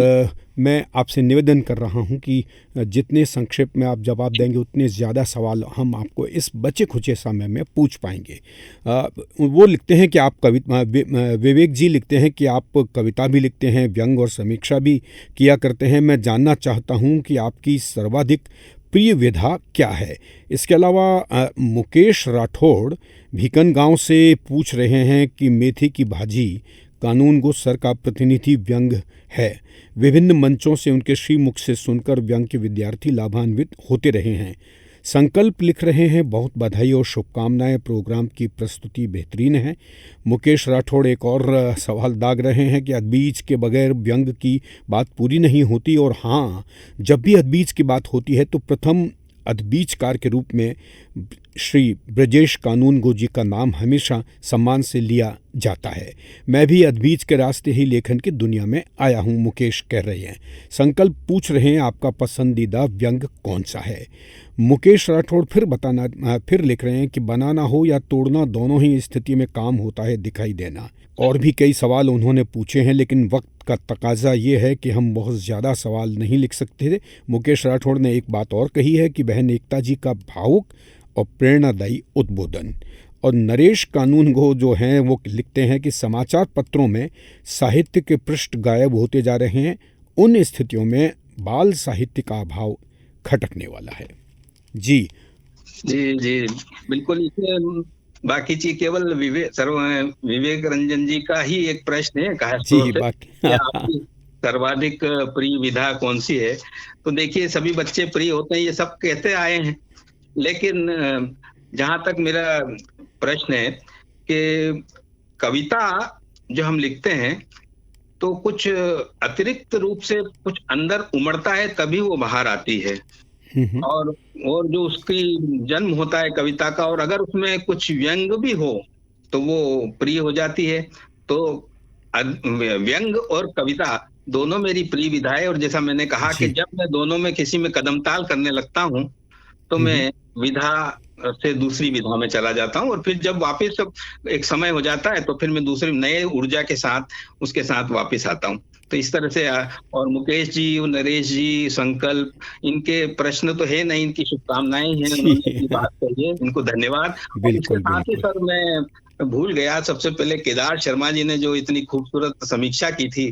मैं आपसे निवेदन कर रहा हूं कि जितने संक्षेप में आप जवाब देंगे उतने ज़्यादा सवाल हम आपको इस बचे खुचे समय में पूछ पाएंगे। वो लिखते हैं कि आप विवेक जी लिखते हैं कि आप कविता भी लिखते हैं, व्यंग और समीक्षा भी किया करते हैं। मैं जानना चाहता हूं कि आपकी सर्वाधिक प्रिय विधा क्या है। इसके अलावा मुकेश राठौड़ भीकन गांव से पूछ रहे हैं कि मेथी की भाजी कानून गो सर का प्रतिनिधि व्यंग है। विभिन्न मंचों से उनके श्रीमुख से सुनकर व्यंग के विद्यार्थी लाभान्वित होते रहे हैं। संकल्प लिख रहे हैं, बहुत बधाई और शुभकामनाएं, प्रोग्राम की प्रस्तुति बेहतरीन है। मुकेश राठौड़ एक और सवाल दाग रहे हैं कि अदबीज के बगैर व्यंग की बात पूरी नहीं होती, और हाँ, जब भी अदबीज की बात होती है तो प्रथम अदबीजकार के रूप में श्री ब्रजेश कानूनगो जी का नाम हमेशा सम्मान से लिया जाता है। मैं भी अदबीज के रास्ते ही लेखन की दुनिया में आया हूँ, मुकेश कह रहे हैं। संकल्प पूछ रहे हैं आपका पसंदीदा व्यंग कौन सा है। मुकेश राठौड़ फिर लिख रहे हैं कि बनाना हो या तोड़ना, दोनों ही स्थिति में काम होता है दिखाई देना। और भी कई सवाल उन्होंने पूछे हैं, लेकिन वक्त का तकाजा ये है कि हम बहुत ज़्यादा सवाल नहीं लिख सकते थे। मुकेश राठौड़ ने एक बात और कही है कि बहन एकता जी का भावुक और प्रेरणादायी उद्बोधन। और नरेश कानूनगो जो हैं वो लिखते हैं कि समाचार पत्रों में साहित्य के पृष्ठ गायब होते जा रहे हैं, उन स्थितियों में बाल साहित्य का अभाव खटकने वाला है। जी बिल्कुल। इसमें बाकी चीज केवल विवेक रंजन जी का ही एक प्रश्न है, आपकी सर्वाधिक प्रिय विधा कौन सी है। तो देखिए, सभी बच्चे प्रिय होते हैं, ये सब कहते आए हैं, लेकिन जहां तक मेरा प्रश्न है कि कविता जो हम लिखते हैं तो कुछ अतिरिक्त रूप से कुछ अंदर उमड़ता है, तभी वो बाहर आती है। और जो उसकी जन्म होता है कविता का, और अगर उसमें कुछ व्यंग भी हो तो वो प्रिय हो जाती है। तो व्यंग और कविता दोनों मेरी प्रिय विधाएं। और जैसा मैंने कहा कि जब मैं दोनों में किसी में कदमताल करने लगता हूँ तो मैं विधा से दूसरी विधा में चला जाता हूँ, और फिर जब वापस एक समय हो जाता है तो फिर मैं दूसरी नए ऊर्जा के साथ उसके साथ वापस आता हूँ। तो इस तरह से। और मुकेश जी, नरेश जी, संकल्प, इनके प्रश्न तो है नहीं, इनकी शुभकामनाएं हैं, उन्होंने बात कही है, इनको धन्यवाद। बिल्कुल, साथ ही सर मैं भूल गया, सबसे पहले केदार शर्मा जी ने जो इतनी खूबसूरत समीक्षा की थी,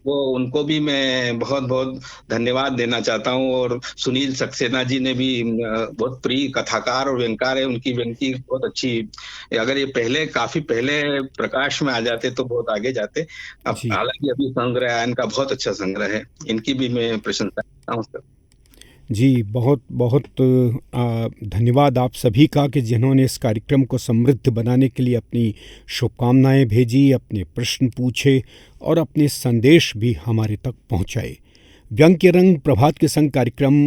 वो उनको भी मैं बहुत बहुत धन्यवाद देना चाहता हूँ। और सुनील सक्सेना जी ने भी, बहुत प्रिय कथाकार और व्यंगकार है, उनकी व्यंगी बहुत अच्छी। अगर ये काफी पहले प्रकाश में आ जाते तो बहुत आगे जाते। अब हालांकि अभी संग्रह है इनका, बहुत अच्छा संग्रह है, इनकी भी मैं प्रशंसा करता हूँ सर। जी, बहुत बहुत धन्यवाद आप सभी का कि जिन्होंने इस कार्यक्रम को समृद्ध बनाने के लिए अपनी शुभकामनाएं भेजी, अपने प्रश्न पूछे और अपने संदेश भी हमारे तक पहुंचाए। व्यंग के रंग प्रभात के संग कार्यक्रम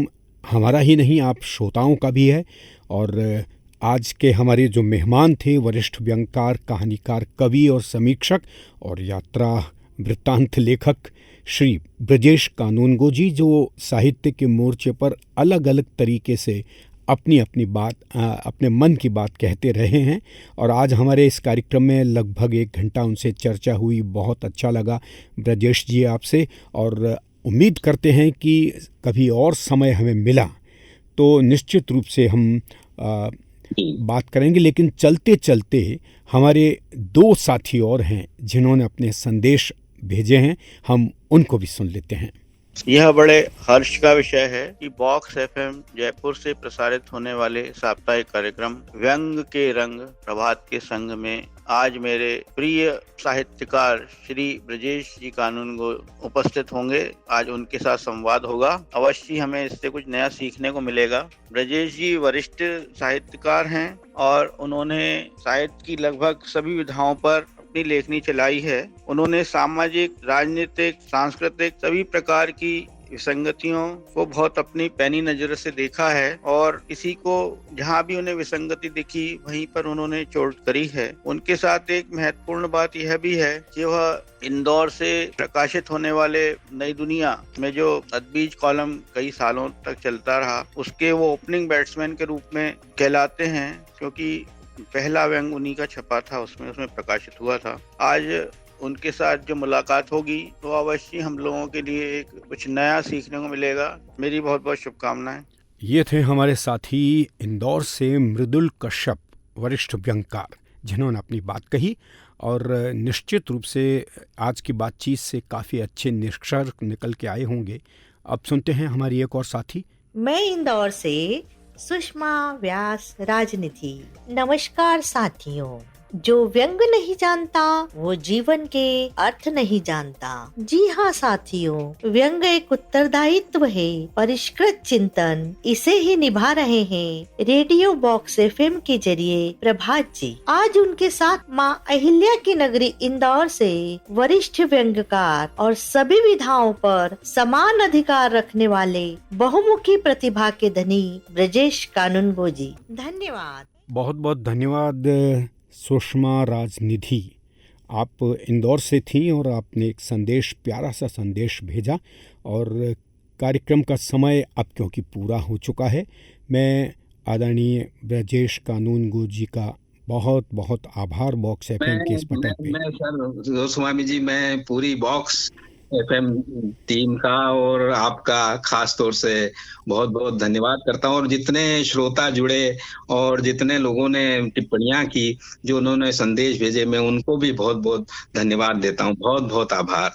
हमारा ही नहीं, आप श्रोताओं का भी है। और आज के हमारे जो मेहमान थे, वरिष्ठ व्यंगकार, कहानीकार, कवि और समीक्षक और यात्रा वृत्तांत लेखक श्री ब्रजेश कानूनगो जी, जो साहित्य के मोर्चे पर अलग अलग तरीके से अपनी अपनी बात अपने मन की बात कहते रहे हैं और आज हमारे इस कार्यक्रम में लगभग 1 घंटा उनसे चर्चा हुई। बहुत अच्छा लगा ब्रजेश जी आपसे, और उम्मीद करते हैं कि कभी और समय हमें मिला तो निश्चित रूप से हम बात करेंगे। लेकिन चलते चलते हमारे 2 साथी और हैं जिन्होंने अपने संदेश भेजे हैं, हम उनको भी सुन लेते हैं। यह बड़े हर्ष का विषय है कि बॉक्स एफएम जयपुर से प्रसारित होने वाले साप्ताहिक कार्यक्रम व्यंग के रंग प्रभात के संग में आज मेरे प्रिय साहित्यकार श्री ब्रजेश जी कानूनगो उपस्थित होंगे। आज उनके साथ संवाद होगा। अवश्य हमें इससे कुछ नया सीखने को मिलेगा। ब्रजेश जी वरिष्ठ साहित्यकार हैं और उन्होंने साहित्य की लगभग सभी विधाओं पर अपनी लेखनी चलाई है। उन्होंने सामाजिक, राजनीतिक, सांस्कृतिक सभी प्रकार की विसंगतियों को बहुत अपनी पैनी नजर से देखा है और किसी को जहाँ भी उन्हें विसंगति दिखी वहीं पर उन्होंने चोट करी है। उनके साथ एक महत्वपूर्ण बात यह भी है कि वह इंदौर से प्रकाशित होने वाले नई दुनिया में जो अदबीज कॉलम कई सालों तक चलता रहा, उसके वो ओपनिंग बैट्समैन के रूप में कहलाते हैं, क्योंकि पहला व्यंग उन्हीं का छपा था, उसमें प्रकाशित हुआ था। आज उनके साथ जो मुलाकात होगी तो अवश्य हम लोगों के लिए एक कुछ नया सीखने को मिलेगा। मेरी बहुत बहुत शुभकामनाएं। ये थे हमारे साथी इंदौर से मृदुल कश्यप, वरिष्ठ व्यंगकार, जिन्होंने अपनी बात कही और निश्चित रूप से आज की बातचीत से काफ़ी अच्छे निष्कर्ष निकल के आए होंगे। अब सुनते हैं हमारी एक और साथी। मैं इंदौर से सुषमा व्यास राजनीति। नमस्कार साथियों। जो व्यंग नहीं जानता वो जीवन के अर्थ नहीं जानता। जी हाँ साथियों, व्यंग एक उत्तरदायित्व है, परिष्कृत चिंतन। इसे ही निभा रहे हैं रेडियो बॉक्स एफएम के जरिए प्रभात जी। आज उनके साथ माँ अहिल्या की नगरी इंदौर से वरिष्ठ व्यंगकार और सभी विधाओं पर समान अधिकार रखने वाले बहुमुखी प्रतिभा के धनी ब्रजेश कानूनगो जी। धन्यवाद। बहुत बहुत धन्यवाद सुषमा राजनिधि। आप इंदौर से थी और आपने एक संदेश, प्यारा सा संदेश भेजा और कार्यक्रम का समय अब क्योंकि पूरा हो चुका है, मैं आदरणीय ब्रजेश कानूनगो जी का बहुत बहुत आभार बॉक्स एफएम के इस पटल पे। मैं सर गोस्वामी जी, मैं पूरी बॉक्स एफएम टीम का और आपका खास तौर से बहुत बहुत धन्यवाद करता हूँ। और जितने श्रोता जुड़े और जितने लोगों ने टिप्पणियां की, जो उन्होंने संदेश भेजे, मैं उनको भी बहुत बहुत धन्यवाद देता हूँ। बहुत बहुत आभार।